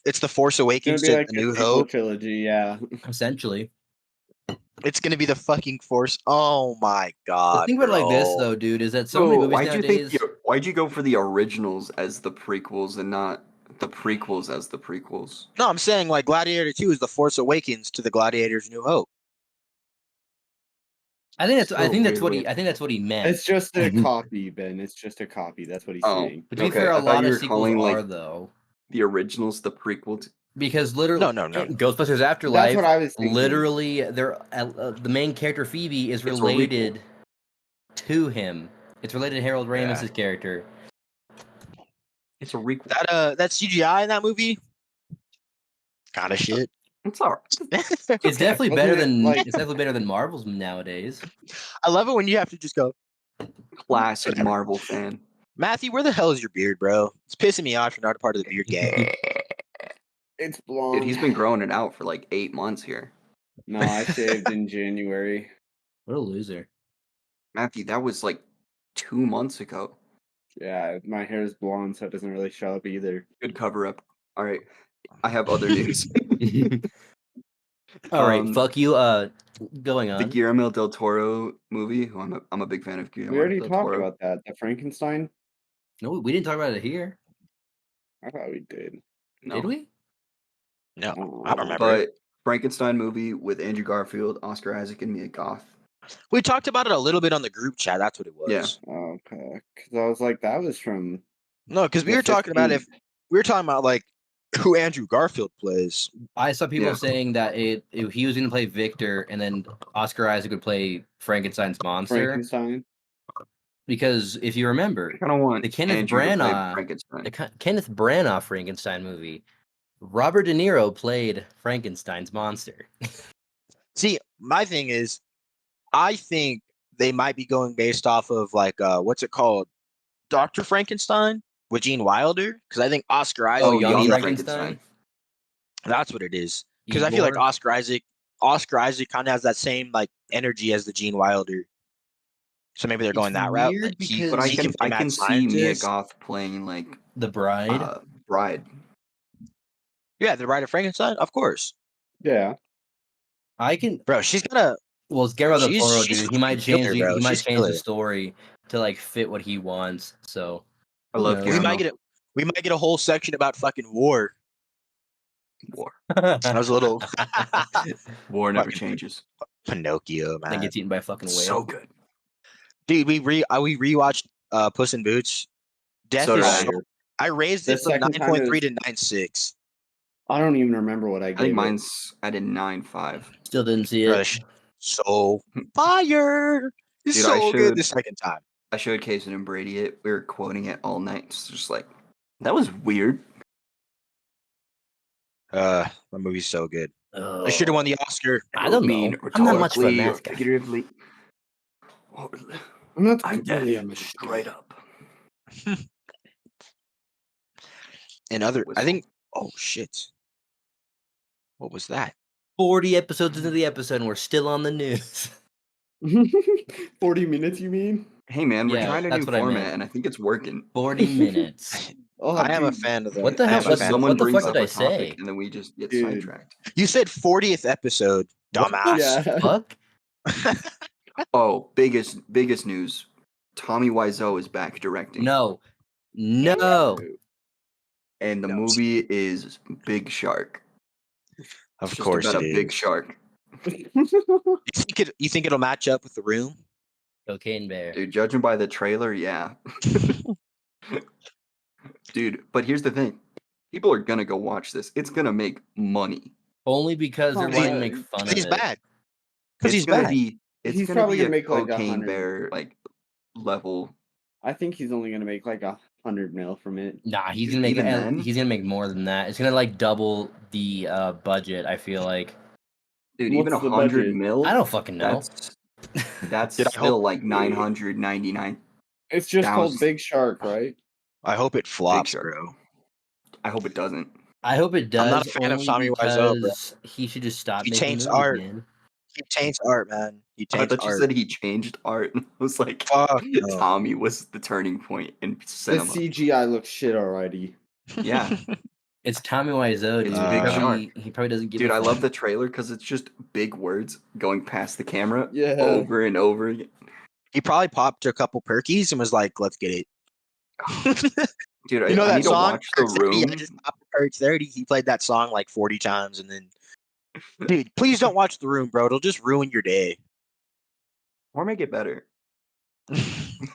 it's the Force It's gonna Awakens be to like the a New sequel Hope. trilogy, yeah. Essentially. It's gonna be the fucking Force. Oh my god. The thing about it like this, bro. though, dude, is that so many movies nowadays. Why'd you go for the originals as the prequels and not the prequels as the prequels? No, I'm saying like Gladiator 2 is the Force Awakens to the Gladiator's New Hope. I think that's Still what weird. I think that's what he meant. It's just a copy, Ben. It's just a copy. That's what he's Oh. saying. But to be Okay, fair, I a thought lot you of were sequels calling, are like, though, The originals, the prequel. because literally, No. Ghostbusters Afterlife. That's what I was thinking. Literally, the main character Phoebe is It's a related to him. It's related to Harold Ramis' character. It's a requel. That CGI in that movie? Kind of shit. It's alright. It's definitely Wasn't better it, than like- it's definitely better than Marvel's nowadays. I love it when you have to just go, Classic Whatever. Marvel fan. Matthew, where the hell is your beard, bro? It's pissing me off. You're not a part of the beard gang. It's blonde. Dude, he's been growing it out for like 8 months here. No, I shaved in January. What a loser! Matthew, that was like 2 months ago. Yeah, my hair is blonde, so it doesn't really show up either. Good cover up. All right, I have other news. All right, fuck you. Going The on. Guillermo del Toro movie. Who I'm a big fan of Guillermo We already del talked Toro. about that. The Frankenstein? No, we didn't talk about it here, I thought we did. No. did we? No, Oh, I don't remember. But Frankenstein movie with Andrew Garfield, Oscar Isaac, and Mia Goth. We talked about it a little bit on the group chat. That's what it was. Yeah. Okay, because I was like, that was from. No, because we the were talking about 15th. we were talking about like who Andrew Garfield plays. I saw people Yeah. saying that he was going to play Victor, and then Oscar Isaac would play Frankenstein's monster. Frankenstein. Because if you remember, I don't want The Kenneth Andrew to play Branagh- Frankenstein. the Kenneth Branagh Frankenstein movie, Robert De Niro played Frankenstein's monster. See, my thing is, I think they might be going based off of like what's it called, Dr. Frankenstein with Gene Wilder, because I think Oscar Isaac. Oh, Young Young Frankenstein. That's what it is. Because I feel like Igor? Oscar Isaac kind of has that same like energy as the Gene Wilder. So maybe they're going that route. weird Like, because- But I he can play mad see Mia scientist. Goth playing like The Bride. Bride. Yeah, the Bride of Frankenstein, of course, Yeah. I can. bro. She's got Well, it's Guillermo del She's Toro, she's dude. He might fucking change killer, the bro. he might She's change the killer. story to like fit what he wants. So I who love knows? We might Guillermo. get a whole section about fucking war. War. I was a little War never fucking changes. Pinocchio, Then man. gets eaten by a fucking whale. So good. Dude, we rewatched Puss in Boots. Death So is did so. I raised The it from second time it 9.3 was- to 9.6. I don't even remember what I I gave think it. mine's I did 9.5. Still didn't see Bro, it. that's so fire. It's Dude, I so good should- the second time. I showed Kaysen and Brady it. We were quoting it all night. It's just like that was weird. The movie's so good. I should have won the Oscar. I don't know. I'm not much of a Rhetorically or math guy. figuratively. I'm not I'm really dead. a math Straight guy. up. And other, I Whistle. think. Oh shit! What was that? 40 episodes into the episode, and we're still on the news. 40 minutes, you mean? Hey man, we're Yeah, trying a that's new what I format, meant. and I think it's working. 40 minutes. Oh, I am a dude, fan of the. What the I hell- am a what- fan. Someone what the brings fuck up did I a topic, say? and then we just get Dude. sidetracked. You said 40th episode, What the dumbass. fuck? Oh, biggest news. Tommy Wiseau is back directing. No. No. And the No. movie is Big Shark. Of It's course just about it a big is. shark. You think it'll match up with The Room? Cocaine Bear. Dude, judging by the trailer, yeah. Dude, but here's the thing. People are gonna go watch this. It's gonna make money. Only because they're Oh, wanting to yeah. make fun of He's it. bad. Because he's gonna bad. be it's He's gonna probably be gonna a make, like, cocaine 100. bear like level. I think he's only gonna make like 100 mil from it. Nah, he's Dude, gonna make even then? he's gonna make more than that. It's gonna like double the budget, I feel like. Dude, What's even the 100 budget? mil. I don't fucking know. That's Dude, I still hope- like 999. It's just called 1,000. Big Shark, right? I hope it flops, Shark. bro. I hope it doesn't. I hope it does. I'm not a fan of only Tommy Wiseau, bro. because he should just stop He making taints movies, art. man. He taints art, man. He I taints thought you art. said he changed art. I was like, Fuck no. Tommy was the turning point in The cinema. CGI looks shit already. Yeah. It's Tommy Wiseau, dude. It's Big He probably doesn't give Dude, a I fuck. love the trailer because it's just big words going past the camera Yeah. over and over again. He probably popped a couple perkies and was like, "Let's get it." Dude, You know I that need to song? watch The Room. Yeah, just pop the perks there. He played that song like 40 times, and then, dude, please don't watch The Room, bro. It'll just ruin your day. Or make it better.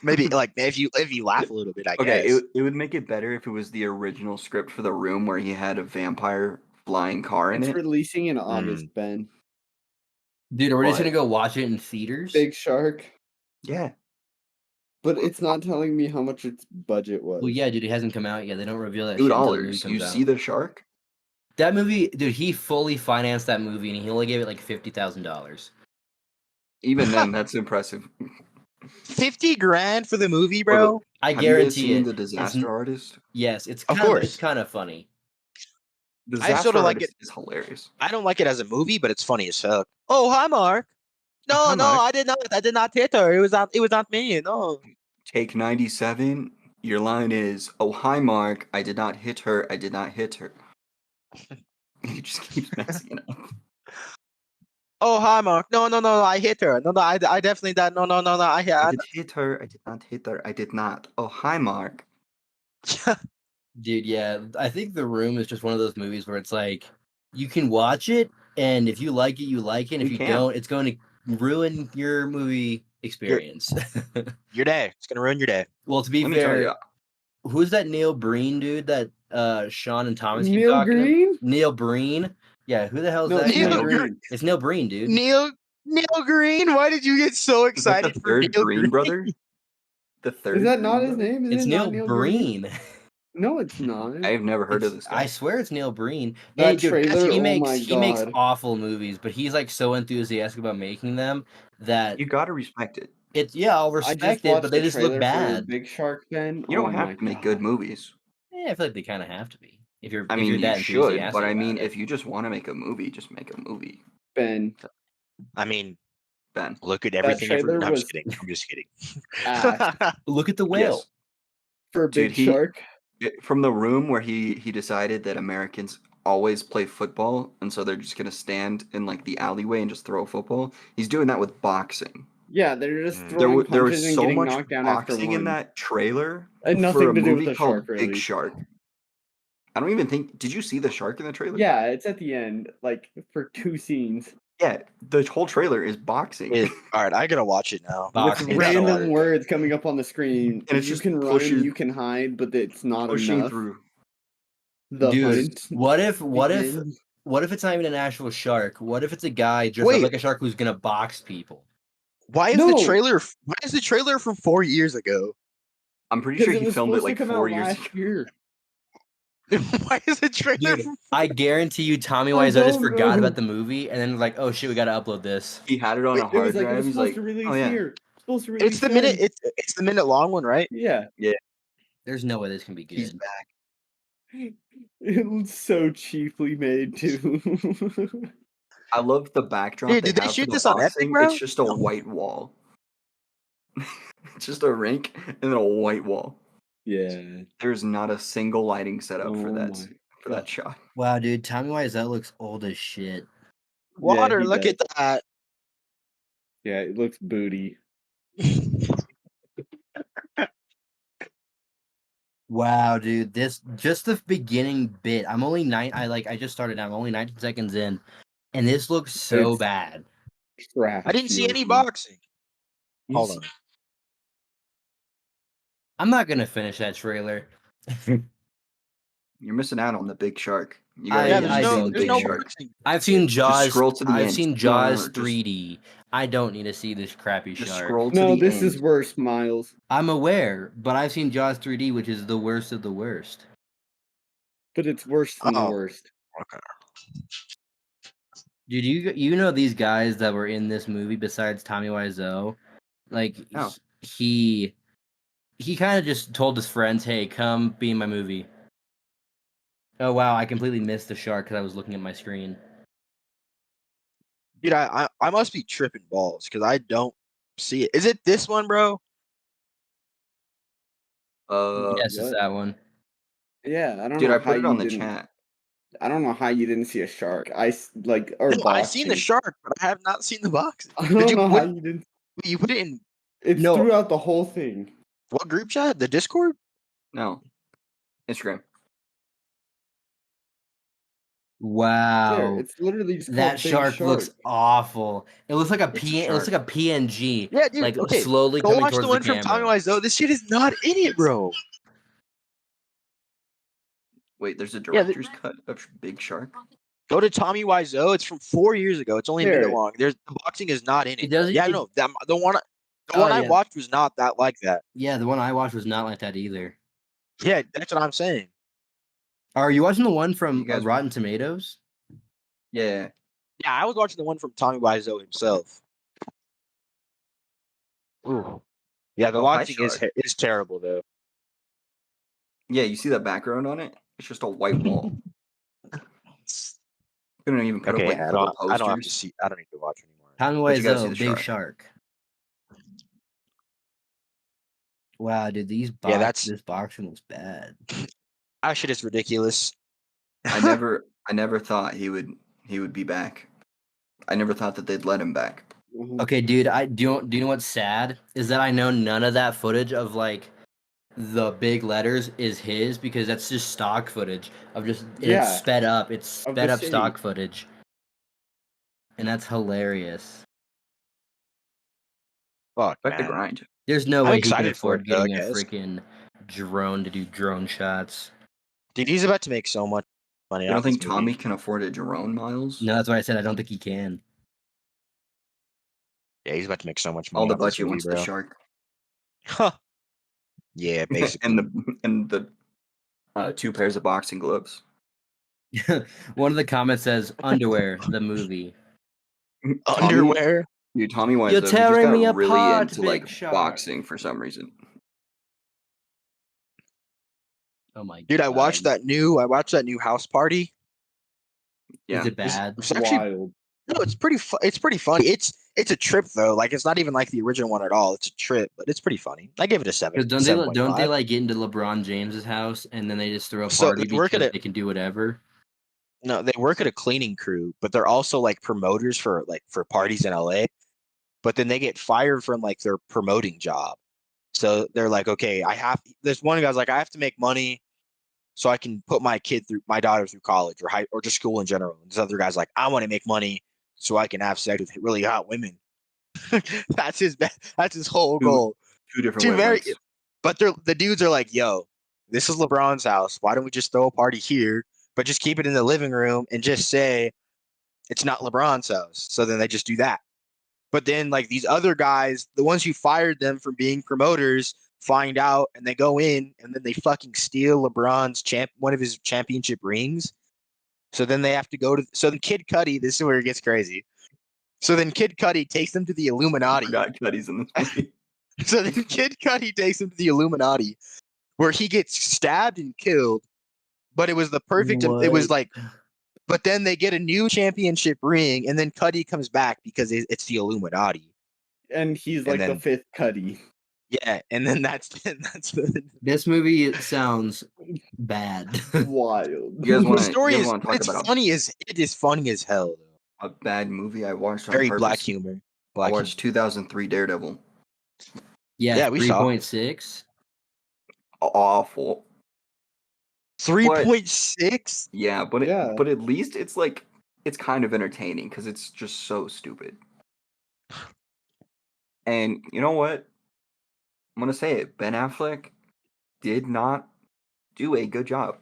Maybe like if you laugh a little bit, I Okay, guess. it would make it better if it was the original script for The Room where he had a vampire flying car in It's it. releasing in August, Ben. Dude, are we just What? gonna go watch it in theaters? Big Shark. Yeah. But it's not telling me how much its budget was. Well, yeah, dude, it hasn't come out yet. They don't reveal that shit until the movie $2. comes You out. see the shark? That movie, dude, he fully financed that movie, and he only gave it like $50,000. Even then, that's impressive. 50 grand for the movie, bro. I Have you guys guarantee seen it. The Disaster Artist? Yes, it's Of kind of course. it's kind of funny. Disaster sorta like Artist is hilarious. I don't like it as a movie, but it's funny as fuck. Oh, hi, Mark. No, Hi, no, Mark. I did not hit her. It was not me. No. Take 97. Your line is, "Oh, hi, Mark. I did not hit her. I did not hit her." He just keeps messing it up. Oh, hi, Mark. No, I hit her. No, I definitely did. No, I did hit her. I did not hit her. I did not. Oh, hi, Mark. Dude, yeah, I think The Room is just one of those movies where it's like you can watch it, and if you like it, you like it. And if You you can. don't, it's going to ruin your movie experience. Your day. It's gonna ruin your day. Well, to be Let me tell fair, you. who's that Neil Breen dude that Sean and Thomas keep Neil talking? Green? Neil Breen? Yeah, who the hell is No, that? it's Neil Neil Green. Green. It's Neil Breen, dude. Neil Green. Why did you get so Is that excited the for third Neil Green brother? The third. Is that Green not his brother? name? Is It's it not Neil Green? Breen. No, it's not. I've never heard of It's- this guy. I swear it's Neil Breen. That Dude, trailer, he oh makes my he makes God. awful movies, but he's like so enthusiastic about making them that You gotta respect it. it's I'll I respect just it, watched but they the just look trailer for bad. Big Shark, Ben. You don't Oh have my to make good God. movies. Yeah, I feel like they kind of have to be. If you're I if mean, you're you that should, enthusiastic but I about mean, it. if you just want to make a movie, just make a movie. Ben, I mean, Ben. look at everything. trailer No, I'm just was kidding. I'm just kidding. ass. Look at the whale. Yes. for Dude, Big Shark. From The Room, where he decided that Americans always play football, and so they're just gonna stand in like the alleyway and just throw a football. He's doing that with boxing. Yeah, they're just Mm. throwing There was punches and so getting much knocked down after boxing in one. that trailer And for nothing a to do with movie the called shark, Big really. Shark. I don't even think. Did you see the shark in the trailer? Yeah, it's at the end, like for 2 scenes. Yeah, the whole trailer is boxing. All right, I gotta watch it now. With Boxing. It's so random hard. words coming up on the screen. And it's You just can run, pushing- you can hide, but it's not pushing enough. through. The Dude, hunt what if begins. it's not even an actual shark? What if it's a guy dressed up Wait. like a shark who's gonna box people? Why is No. the trailer? Why is the trailer from 4 years ago? I'm pretty Because sure it he was filmed it supposed to like come 4 out years last ago. year. Why is the trailer Dude, from? I guarantee you Tommy I Wiseau just don't forgot know. about the movie and then like, oh shit, we gotta upload this. He had it on Wait, a it It hard was like it drive. was He's supposed like, to release oh yeah, here. Supposed to release It's the minute. then. It's the minute long one, right? Yeah. There's no way this can be good. he's back. It was so cheaply made too. I love the backdrop. Dude, did they have shoot for the this on Epic, boxing. bro? It's just a white wall. It's just a rink and then a white wall. Yeah. There's not a single lighting setup for Oh that my for that God. shot. Wow, dude, Tommy Wiseau looks old as shit. Water, he look does. at that. Yeah, it looks booty. Wow, dude, this just the beginning bit. I'm only I just started. I'm only 19 seconds in, and this looks so It's bad. trash. I didn't see any Yoshi. boxing. You Hold see- on. I'm not gonna finish that trailer. You're missing out on the big shark. You I- gotta Yeah, get there's I to see no don't the there's big no care. shark. boxing. I've seen Jaws. scroll to the I've end. seen No, Jaws just- 3D. I don't need to see this crappy Just shark. scroll to No, the this end. is worse, Miles. I'm aware, but I've seen Jaws 3D, which is the worst of the worst. But it's worse than the Oh. worst. Okay. Dude, you know these guys that were in this movie besides Tommy Wiseau? Like No. he kind of just told his friends, "Hey, come be in my movie." Oh wow, I completely missed the shark because I was looking at my screen. Dude, I must be tripping balls because I don't see it. Is it this one, bro? Yes, it's what? that one. Yeah, I don't Dude, know I how put it you on the didn't. chat. I don't know how you didn't see a shark. Or No, I've seen the boxing. shark, but I have not seen the boxing. I Did don't you know how put, you didn't. you put it in It's No. throughout the whole thing. what group chat? The Discord? No. Instagram. There, Wow, it's literally just that called Big shark looks Shark. awful. It looks like a It's a It looks like a PNG. Yeah, dude. Like Okay, slowly go coming watch towards the one the from Tommy camera. Wiseau. This shit is not in it, bro. Wait, there's a Yeah, director's cut of Big Shark. Go to Tommy Wiseau. It's from 4 years ago. It's only a minute There. long. The boxing is not in it. It doesn't- Yeah, it- no. The one Oh, I yeah. watched was not that like that. Yeah, the one I watched was not like that either. Yeah, that's what I'm saying. Are you watching the one from You guys- Rotten Tomatoes? Yeah. Yeah, I was watching the one from Tommy Wiseau himself. Ooh. Yeah, the Oh, hi, boxing Shark. is terrible though. Yeah, you see that background on it? It's just a white wall. Couldn't even put up like I couple don't have to posters. see. I don't need to watch anymore. Tommy But you gotta see Wiseau, the Big shark. Shark. Wow, dude, Yeah, that's- this boxing looks bad. That shit is ridiculous. I never thought he would be back. I never thought that they'd let him back. Mhm. Okay, dude, do you know what's sad is that I know none of that footage of like the big letters is his because that's just stock footage of just Yeah, it's sped up. It's of the sped up city. stock footage, and that's hilarious. Fuck, Back to man. grind. There's no I'm way he can excited for afford it, though, I getting a guess. freaking drone to do drone shots. Dude, he's about to make so much money. You don't off this think Tommy movie. can afford a drone, Miles? No, that's why I said I don't think he can. Yeah, he's about to make so much money. All the off this budget movie, wants bro. the shark. Huh. Yeah, basically. and the 2 pairs of boxing gloves. One of the comments says underwear, the movie. Underwear. Dude, Tommy Wiseau, You're he just tearing got me really apart, into Big like Shark. boxing for some reason. Oh my Dude, god. I watched that new House Party. Yeah. Is it bad? It's actually Wild. no, it's pretty it's pretty funny. It's a trip though. Like it's not even like the original one at all. It's a trip, but it's pretty funny. I give it a 7. Because don't they 7.5. like get into LeBron James's house and then they just throw a So, party they work at because it- they can do whatever? No, they work at a cleaning crew, but they're also like promoters for parties in LA. But then they get fired from like their promoting job. So they're like, okay, this one guy's like, I have to make money so I can put my daughter through college or just school in general. And this other guy's like, I want to make money so I can have sex with really hot women. That's his whole Two, goal. two different Two very, wavelengths. but the dudes are like, yo, this is LeBron's house. Why don't we just throw a party here, but just keep it in the living room and just say it's not LeBron's house? So then they just do that. But then like these other guys, the ones who fired them from being promoters, find out and they go in and then they fucking steal LeBron's one of his championship rings. So then they have to so then Kid Cudi, this is where it gets crazy. So then Kid Cudi takes them to the I Illuminati. forgot Cuddy's in this movie. So then Kid Cudi takes him to the Illuminati, where he gets stabbed and killed. But it was the perfect. It was like, but then they get a new championship ring, and then Cudi comes back because it's the Illuminati. And he's And like the then- fifth Cuddy. Yeah, and then that's This movie sounds bad. Wild. You guys the want story to is talk it's about funny as it is funny as hell though. a bad movie I watched on Very purpose? black humor. I watched 2003 Daredevil. Yeah, we saw 3.6. Awful. 3.6. Yeah, but Yeah. but at least it's like it's kind of entertaining because it's just so stupid. And you know what? I'm gonna say it. Ben Affleck did not do a good job.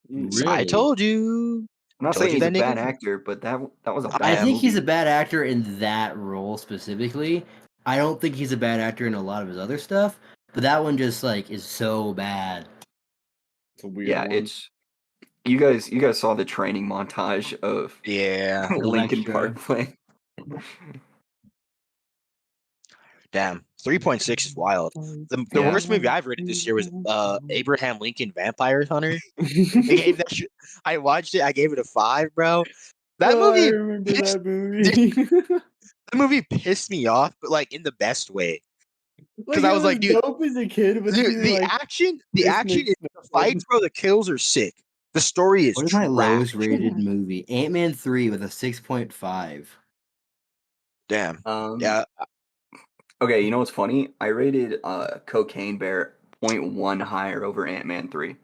Really? I told you. I'm not Told saying you he's a that bad nigga- actor, but that was a bad I think movie. he's a bad actor in that role specifically. I don't think he's a bad actor in a lot of his other stuff, but that one just like is so bad. It's a weird Yeah, one. it's you guys saw the training montage of Yeah. Lincoln Electra. Park playing. Damn. 3.6 is wild. The Yeah. worst movie I've rated this year was Abraham Lincoln Vampire Hunter. I gave that shit, I watched it. I gave it a 5, bro. That Oh, I movie, remember pissed, that movie. that movie pissed me off, but like in the best way. Like, I it was like, dude, dope as a kid, but Dude, then the you're like, action, this in makes the no fights, sense. bro, the kills are sick. The story is What is my trash. lowest rated movie? Ant-Man 3 with a 6.5. Damn. Um, Yeah. Okay, you know what's funny? I rated Cocaine Bear 0.1 higher over Ant-Man 3.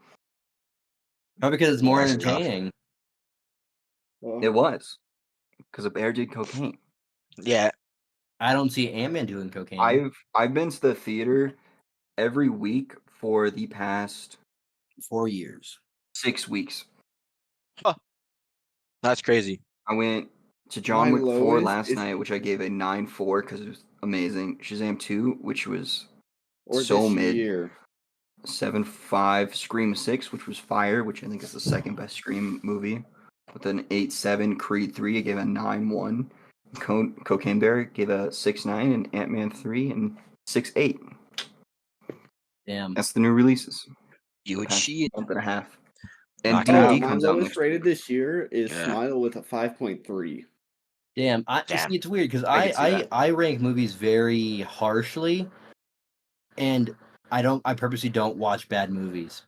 Probably because it's more That's tough. entertaining. Well, It was because a bear did cocaine. Yeah. I don't see Ant-Man doing cocaine. I've been to the theater every week for the past 4 years. 6 weeks. That's crazy. I went to John My Wick 4 lowest last is- night, which I gave a 9.4 because it was amazing. Shazam 2, which was or so this mid. year. 7.5. Scream 6, which was fire, which I think is the second best Scream movie. With an 8.7. Creed 3, I gave a 9.1. Cocaine Bear gave a 6.9, and Ant-Man 3 and 6.8. Damn. That's the new releases. You would Past cheat. month and a half. And Knock it out. D&D My comes out lowest next rated week. this year is Yeah. Smile with a 5.3. Damn. Damn. See, it's weird because I can see that. I rank movies very harshly, and I purposely don't watch bad movies.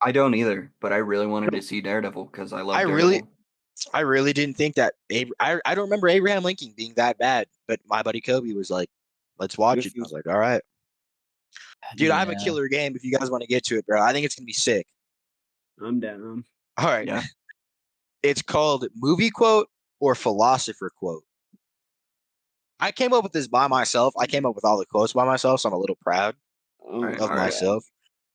I don't either, but I really wanted to see Daredevil because I love I Daredevil. really didn't think that. I don't remember Abraham Lincoln being that bad, but my buddy Kobe was like, let's watch This it. I was is- like, all right. Dude, I have a Yeah. killer game if you guys want to get to it, bro. I think it's going to be sick. I'm down. All right. Yeah. It's called Movie Quote or Philosopher Quote. I came up with this by myself. I came up with all the quotes by myself, so I'm a little proud Oh, Alright, of all right. myself.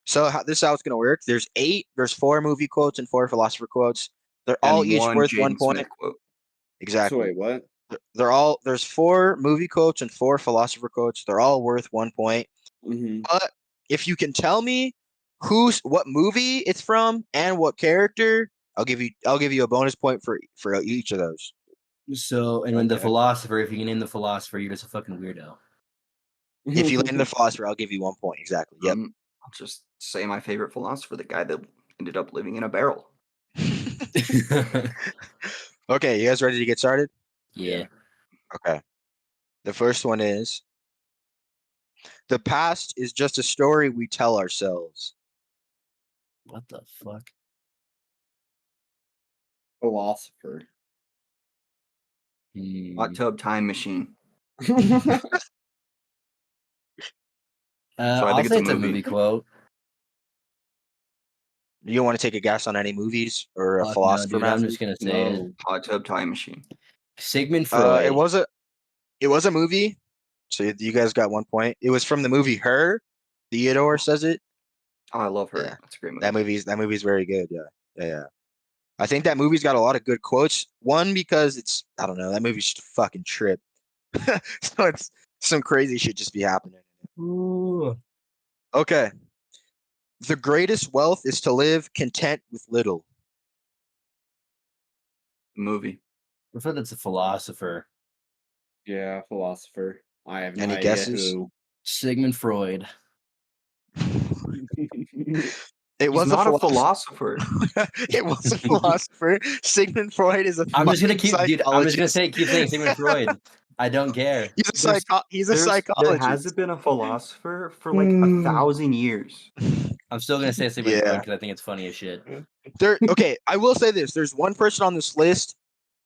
So this is how it's going to work. There's 4 movie quotes and 4 philosopher quotes. They're all And each one worth Jaden 1 point. Smith quote. Exactly. So wait, what? There's 4 movie quotes and 4 philosopher quotes. They're all worth 1 point. Mm-hmm. But if you can tell me what movie it's from and what character, I'll give you a bonus point for each of those. So, and when the Okay. philosopher, if you can name the philosopher, you're just a fucking weirdo. If you land the philosopher, I'll give you 1 point. Exactly. Yep. I'll just say my favorite philosopher, the guy that ended up living in a barrel. Okay, you guys ready to get started? Yeah. Okay. The first one is the past is just a story we tell ourselves. What the fuck? Philosopher. Hot tub time machine. So I I'll think say it's it's a a movie movie. quote. You don't want to take a guess on any movies or a Fuck no, philosopher, dude. I'm Matthew? just gonna say it. No. Hot tub time machine. Sigmund Freud. It was a movie. So you guys got 1 point. It was from the movie Her. Theodore says it. Oh, I love her. Yeah. That's a great movie. That movie's very good. Yeah. I think that movie's got a lot of good quotes. One, because I don't know, that movie's just a fucking trip. So it's some crazy shit just be happening. Ooh. Okay. The greatest wealth is to live content with little. Movie. I thought that's a philosopher. Yeah, philosopher. I have no Any idea guesses? who. Sigmund Freud. It He's was not a a philosopher. It was a philosopher. Sigmund Freud is a I'm just gonna fucking keep, dude. I'm just gonna psychologist. keep saying Sigmund Freud. I don't care. He's a There psychologist. hasn't been a philosopher for like 1,000 years. I'm still gonna say Sigmund Freud Yeah. because I think it's funny as shit. Okay, I will say this. There's one person on this list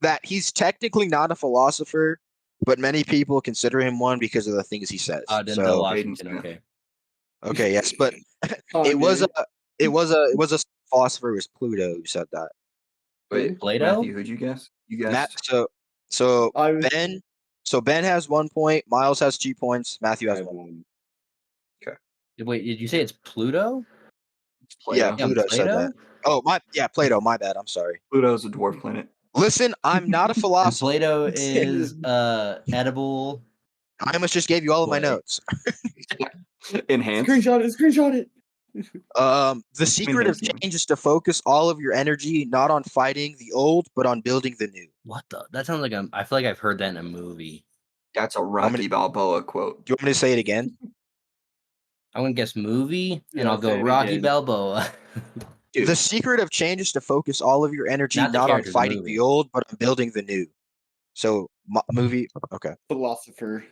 that he's technically not a philosopher, but many people consider him one because of the things he says. Denzel So, Washington. Smith. Okay. okay, yes, but it was a philosopher. It was Pluto who said that. Wait, Plato? Matthew, who'd you guess? You Matt, guessed. so I was- Ben has 1 point, Miles has 2 points, Matthew I has have 1. one. Wait, did you say it's Pluto? Yeah, Plato. Pluto said Plato? that. Oh, Plato, my bad. I'm sorry. Pluto's a dwarf planet. Listen, I'm not a And philosopher. Plato is edible. I almost just gave you all of my Play. notes. Enhanced. Screenshot it. The secret of Enhanced one. change is to focus all of your energy not on fighting the old, but on building the new. What the? That sounds like I feel like I've heard that in a movie. That's a Rocky Balboa quote. Do you want me to say it again? I'm gonna guess movie, and Yeah, I'll go say it Rocky again. Balboa. Dude, The secret of change is to focus all of your energy Not the not on character, the fighting movie. the old, but on building the new. So, movie. Okay. Philosopher.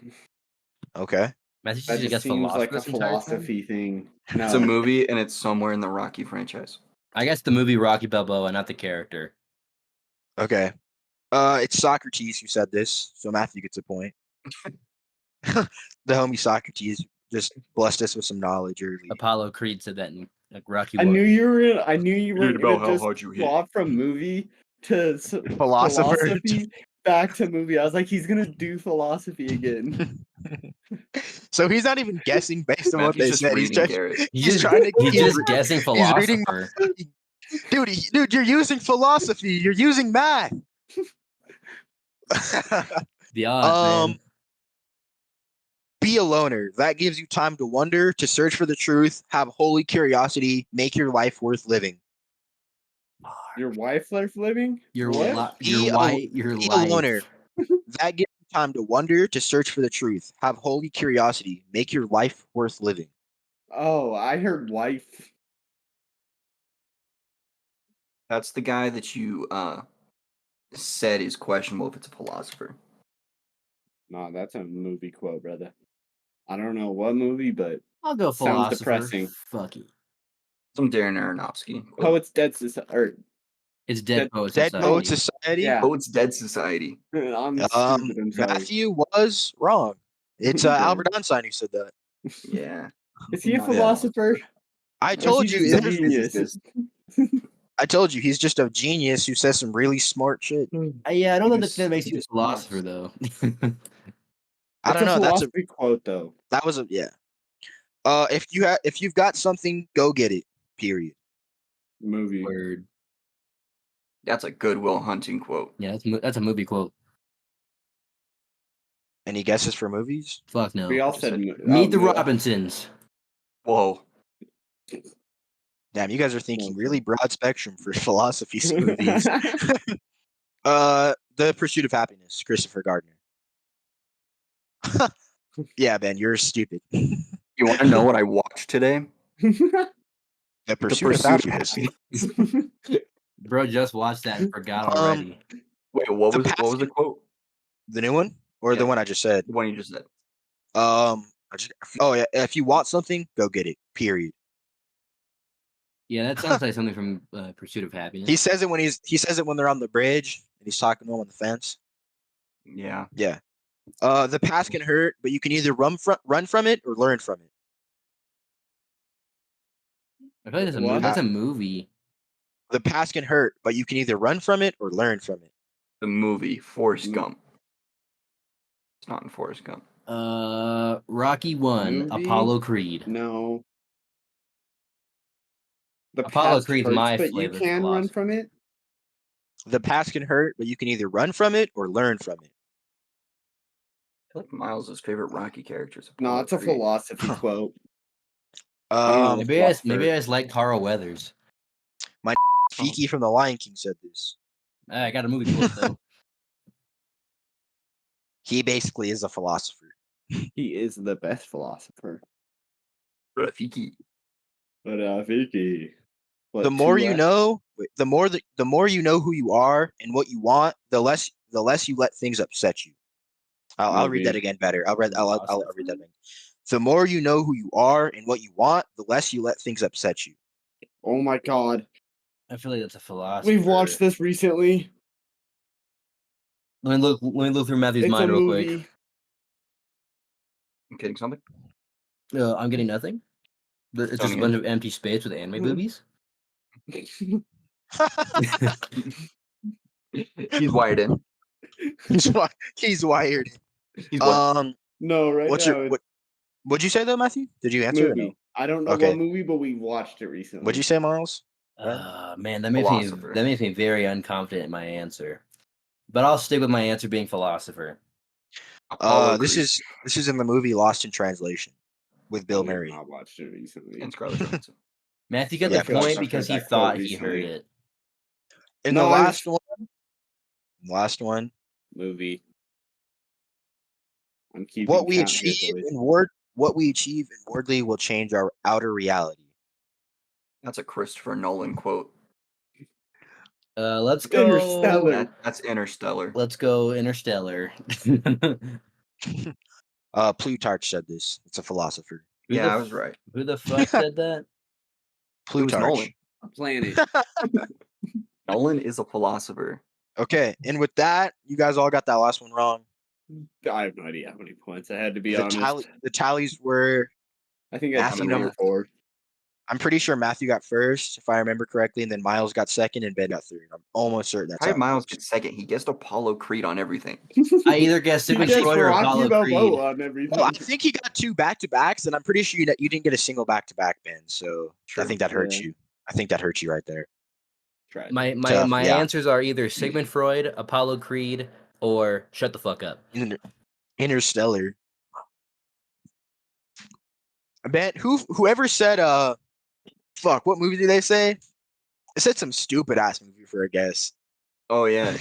Okay. Message That you just guess seems philosopher like a this entire time? philosophy thing. it's a movie and it's somewhere in the Rocky franchise. I guess the movie Rocky Balboa, not the character. Okay. It's Socrates who said this, so Matthew gets a point. The homie Socrates just blessed us with some knowledge early. Apollo Creed said that in like Rocky. I knew you were Read about gonna how just hard you hit. swap from movie to Philosopher. philosophy back to movie. I was like, he's gonna do philosophy again. So he's not even guessing based on what they Matthew's just said. He's reading just, Garrett. he's trying to. He's just guessing He's reading. philosopher. Dude, you're using philosophy. You're using math. The odds, man. Be a loner. That gives you time to wonder, to search for the truth, have holy curiosity, make your life worth living. Your wife life living? Your What? your Be a- wife, your Be life. a loner. That gives you time to wonder, to search for the truth, have holy curiosity, make your life worth living. Oh, I heard wife. That's the guy that you said is questionable if it's a philosopher. No, that's a movie quote, brother. I don't know what movie, but I'll go sounds philosopher. depressing. Fuck it. Some Darren Aronofsky. quote. Poets Dead Society. Or It's Dead Poets Dead Society. Poet Society. Yeah. Poets Dead Society. I'm stupid. I'm sorry. Matthew was wrong. It's Albert Einstein who said that. Yeah. Is he a Yeah. philosopher? I Or is told he you. just a there's- genius? I told you he's just a genius who says some really smart shit. Yeah, I don't He know just- that makes he you a just philosopher nuts. though. I don't know. It's a philosophy quote, though. That was a yeah. If you've got something, go get it. Period. Movie. Word. That's a Goodwill Hunting quote. Yeah, that's a movie quote. Any guesses for movies? Fuck no. We all just said said, Meet the no. Robinsons. Whoa. Damn, you guys are thinking Okay. really broad spectrum for philosophy movies. The Pursuit of Happiness, Christopher Gardner. Yeah, Ben, you're stupid. You want to know what I watched today? The The Pursuit of Happiness. Bro just watched that and forgot Um, already. Wait, what The was the quote? The new one or the Yeah. one I just said? The one you just said. Oh yeah, if you want something, go get it. Period. Yeah, that sounds like something from Pursuit of Happiness. He says it when they're on the bridge and he's talking to him on the fence. Yeah. Yeah. The past can hurt, but you can either run from it or learn from it. I feel like What? that's a movie. The past can hurt, but you can either run from it or learn from it. The movie Forrest Gump. It's not in Forrest Gump. Rocky 1, Movie? Apollo Creed. No. The Apollo past Creed's hurts, my but you flavor can run philosophy. from it. The past can hurt, but you can either run from it or learn from it. I feel like Miles' favorite Rocky character is No, Apollo it's a Creed. philosophy quote. Maybe I philosopher. just like Carl Weathers. Fiki from The Lion King said this. I got a movie quote though. He basically is a philosopher. He is the best philosopher. Rafiki. But Vicky. The more you know, the more you know who you are and what you want, the less you let things upset you. I'll read that Movie. again better. I'll read that again. The more you know who you are and what you want, the less you let things upset you. Oh my god. I feel like that's a philosophy. We've watched this recently. Let me look through Matthew's It's mind a real movie. quick. I'm kidding something? I'm getting nothing. It's just a Tony, bunch of empty space with anime boobies. He's wired in. He's wired. He's wired. No, right What's now your what'd you say though, Matthew? Did you answer or no? movie. I don't know Okay. what movie, but we watched it recently. What'd you say, Miles? Man, that makes me very unconfident in my answer. But I'll stick with my answer being philosopher. Apollo This Creed is in the movie Lost in Translation with Bill Murray. I watched it recently. and Scarlett Johansson. Matthew got Yeah, the point I've because heard he that thought quote he heard recently. it. In No, the I last one, Movie. I'm keeping what we count here, achieve boys. inwardly will change our outer reality. That's a Christopher Nolan quote. Let's go. Interstellar. That's Interstellar. Let's go Interstellar. Plutarch said this. It's a philosopher. Yeah, I was right. Who the fuck said that? It was Plutarch. Nolan. A planet. Nolan is a philosopher. Okay, and with that, you guys all got that last one wrong. I have no idea how many points. I had to be honest. The tallies were. I think I Matthew got 3 or 4. I'm pretty sure Matthew got first, if I remember correctly, and then Miles got second, and Ben got third. I'm almost certain that's How did how it Miles goes. get second? He guessed Apollo Creed on everything. I either guessed He Sigmund guessed Freud or Rocky Apollo Balboa Creed. on everything. Well, I think he got 2 back-to-backs, and I'm pretty sure you didn't get a single back-to-back, Ben. So True. I think that hurts Yeah. you. I think that hurts you right there. Try it. My Yeah. answers are either Sigmund Freud, Apollo Creed, or shut the fuck up. Interstellar. Ben, whoever said fuck, what movie did they say? They said some stupid ass movie for a guess. Oh yeah.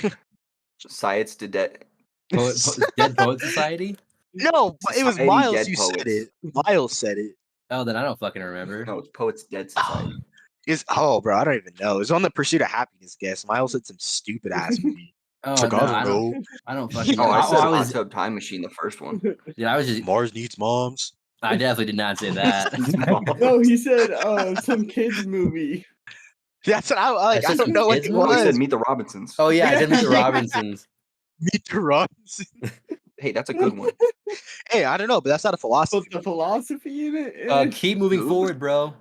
Science to dead. Dead Poet Society? No, it was Society Miles Dead who Poets. said it. Miles said it. Oh, then I don't fucking remember. No, it's Poets Dead Society. Bro, I don't even know. It was on the Pursuit of Happiness guess. Miles said some stupid ass movie. Oh, It's like, no, I don't know. I don't fucking know. Oh, I said I Hot was, Tub Time Machine, the first one. yeah, I was just. Mars needs moms. I definitely did not say that. No, he said some kids movie. That's what I like. I said don't some know what kids it movie? Oh, he said was. Meet the Robinsons. Oh yeah, I did Meet the Yeah. Robinsons. Meet the Robinson. Hey, that's a good one. Hey, I don't know, but that's not a Put philosophy. the philosophy in it. Keep moving Goob. forward, bro.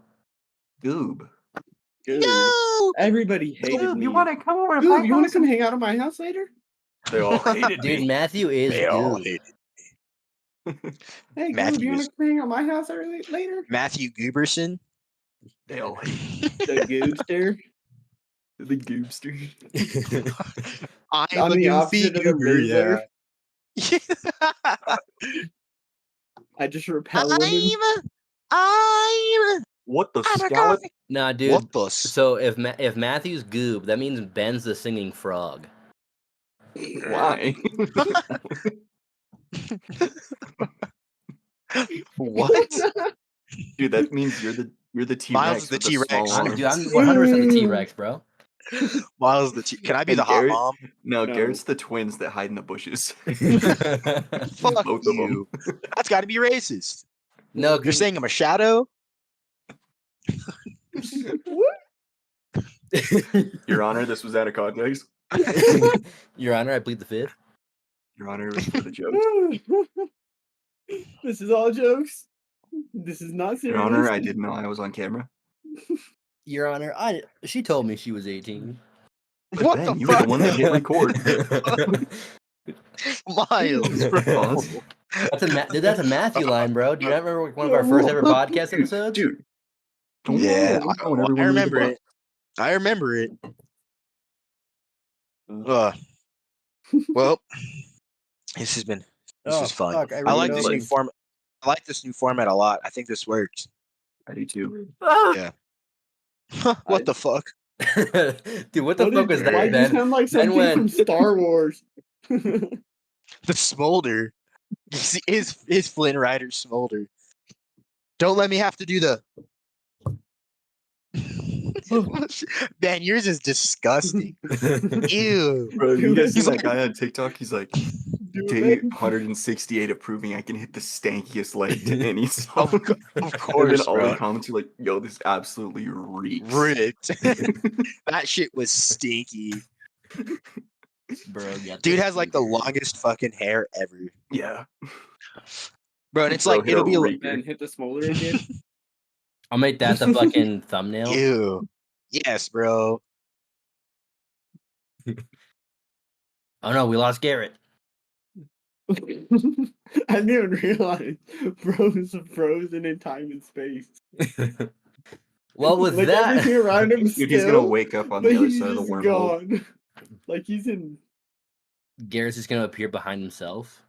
Goob. Good. No! Everybody hated me. You want to come over to Dude, my you want to house? come hang out at my house later? They all hated Dude, me. Matthew is They all good. hated Hey, Matthew Goob, you want is- to come hang out at my house later? Matthew Gooberson. They all hated The Goobster. the Goobster. I'm On a the goofy opposite of the goober, Riddler. I just repel women. I'm What the I'm a scallop? goofy. Nah, dude. What the? So if Matthew's goob, that means Ben's the singing frog. Why? What? Dude, that means you're the T-Rex. Miles is the with T-Rex. small arms. Dude, I'm 100% the T-Rex, bro. Miles the T. Can I be And the hot Garrett- mom? No, No. Garrett's the twins that hide in the bushes. Fuck Both of you. That's got to be racist. No, You're saying I'm a shadow? What? Your Honor, this was out of context. Your Honor, I plead the fifth. Your Honor, it was for the joke. This is all jokes. This is not serious. Your Honor, I didn't know I was on camera. Your Honor, she told me she was 18. But What Ben, the you were the fuck? one that hit record. Miles, bro. That's a Matthew line, bro. Do you not remember one of our first ever podcast episodes? Dude. Yeah, Don't I everyone remember under the it. I remember it. Well, this was fun. Fuck, I like this really new format. I like this new format a lot. I think this works. bus. I do too. Yeah. What the fuck? Dude, what the fuck was that, Why do you Ben? sound like Ben something went- from Star Wars? The smolder. Is Flynn Rider smolder? Don't let me have to do the. Man, yours is disgusting. Ew. Bro, you guys He's seen like- that guy on TikTok? He's like, Dude, day man. 168 of proving I can hit the stankiest leg to any song. Of And then course, all bro. the comments are like, yo, this absolutely reeks. Ripped. That shit was stinky. Bro, yeah, Dude has like the longest fucking hair ever. Yeah. Bro, and it's Bro like hit it'll a be reeker. Ben, hit the smolder again. I'll make that the fucking thumbnail. ew. Yes, bro. Oh no, we lost Garrett. I didn't even realize bro's frozen in time and space. What was like that? everything around him Dude, still, he's gonna wake up on but the other he's side of the just wormhole. gone. Like he's Garrett's just gonna appear behind himself.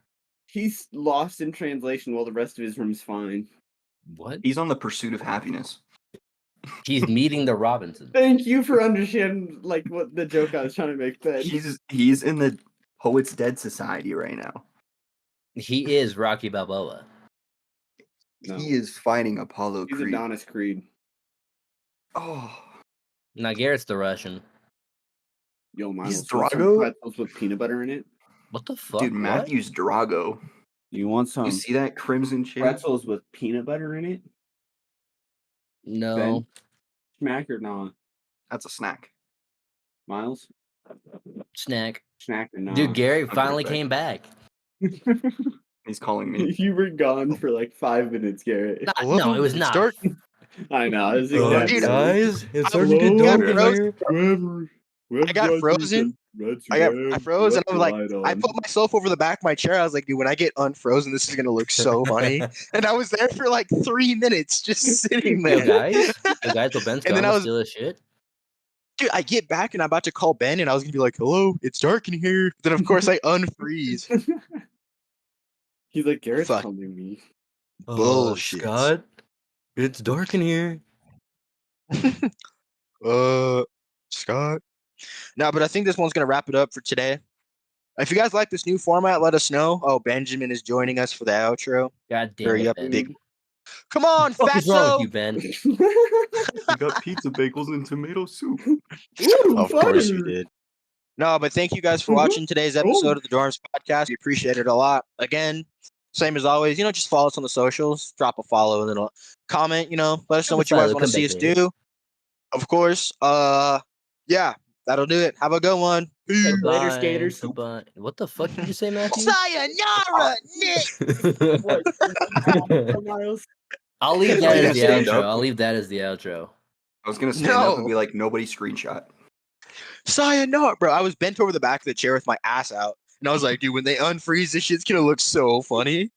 he's lost in translation while the rest of his room's fine. What? He's on the pursuit of happiness. He's meeting the Robinsons. Thank you for understanding like what the joke I was trying to make. Ben. He's in the Poets Dead Society right now. He is Rocky Balboa. No. He is fighting Apollo He's Creed. Adonis Creed. Oh, Now Garrett's the Russian. Yo, Miles, He's want some Drago? pretzels with peanut butter in it. What the fuck? dude, What? Matthew's Drago. You want some You see that crimson shit? pretzels with peanut butter in it? No. Ben? Smack or not? That's a snack. Miles? Snack. Snack or not? Dude, Gary be finally right back. came back. He's calling me. You were gone for like 5 minutes, Garrett. No, it was It's not. dark. I know. It's Oh, exactly. dude, guys, it's starting to get dark in here. I got frozen. I froze, and I was like, I put myself over the back of my chair. I was like, dude, when I get unfrozen, this is gonna look so funny. And I was there for like 3 minutes, just sitting Yo, there. guys, well, Ben's And then gone I was- steal his shit. Dude, I get back and I'm about to call Ben, and I was gonna be like, "Hello, it's dark in here." Then of course I unfreeze. He's like, Garrett's Fuck. calling me. Bullshit. Scott, it's dark in here. Scott. No, but I think this one's gonna wrap it up for today. If you guys like this new format, let us know. Oh, Benjamin is joining us for the outro. God damn Hurry it, up, Ben. big. Come on, What the fuck is wrong fatso. with you, Ben? We got pizza bagels and tomato soup. Ooh, Of course fire. we did. No, but thank you guys for watching today's episode of the Dorms Podcast. We appreciate it a lot. Again, same as always, just follow us on the socials, drop a follow, and then a comment, let us know what you guys want to see us do. Of course. Yeah, that'll do it. Have a good one. Peace. Later, Bye. skaters. Goodbye. What the fuck did you say, Matthew? Sayonara, Nick. What? Miles? I'll leave Oh, that yeah, as the stand outro. up. I'll leave that as the outro. I was gonna stand up and No. be like, nobody screenshot. Sayonara, bro. I was bent over the back of the chair with my ass out. And I was like, dude, when they unfreeze, this shit's gonna look so funny.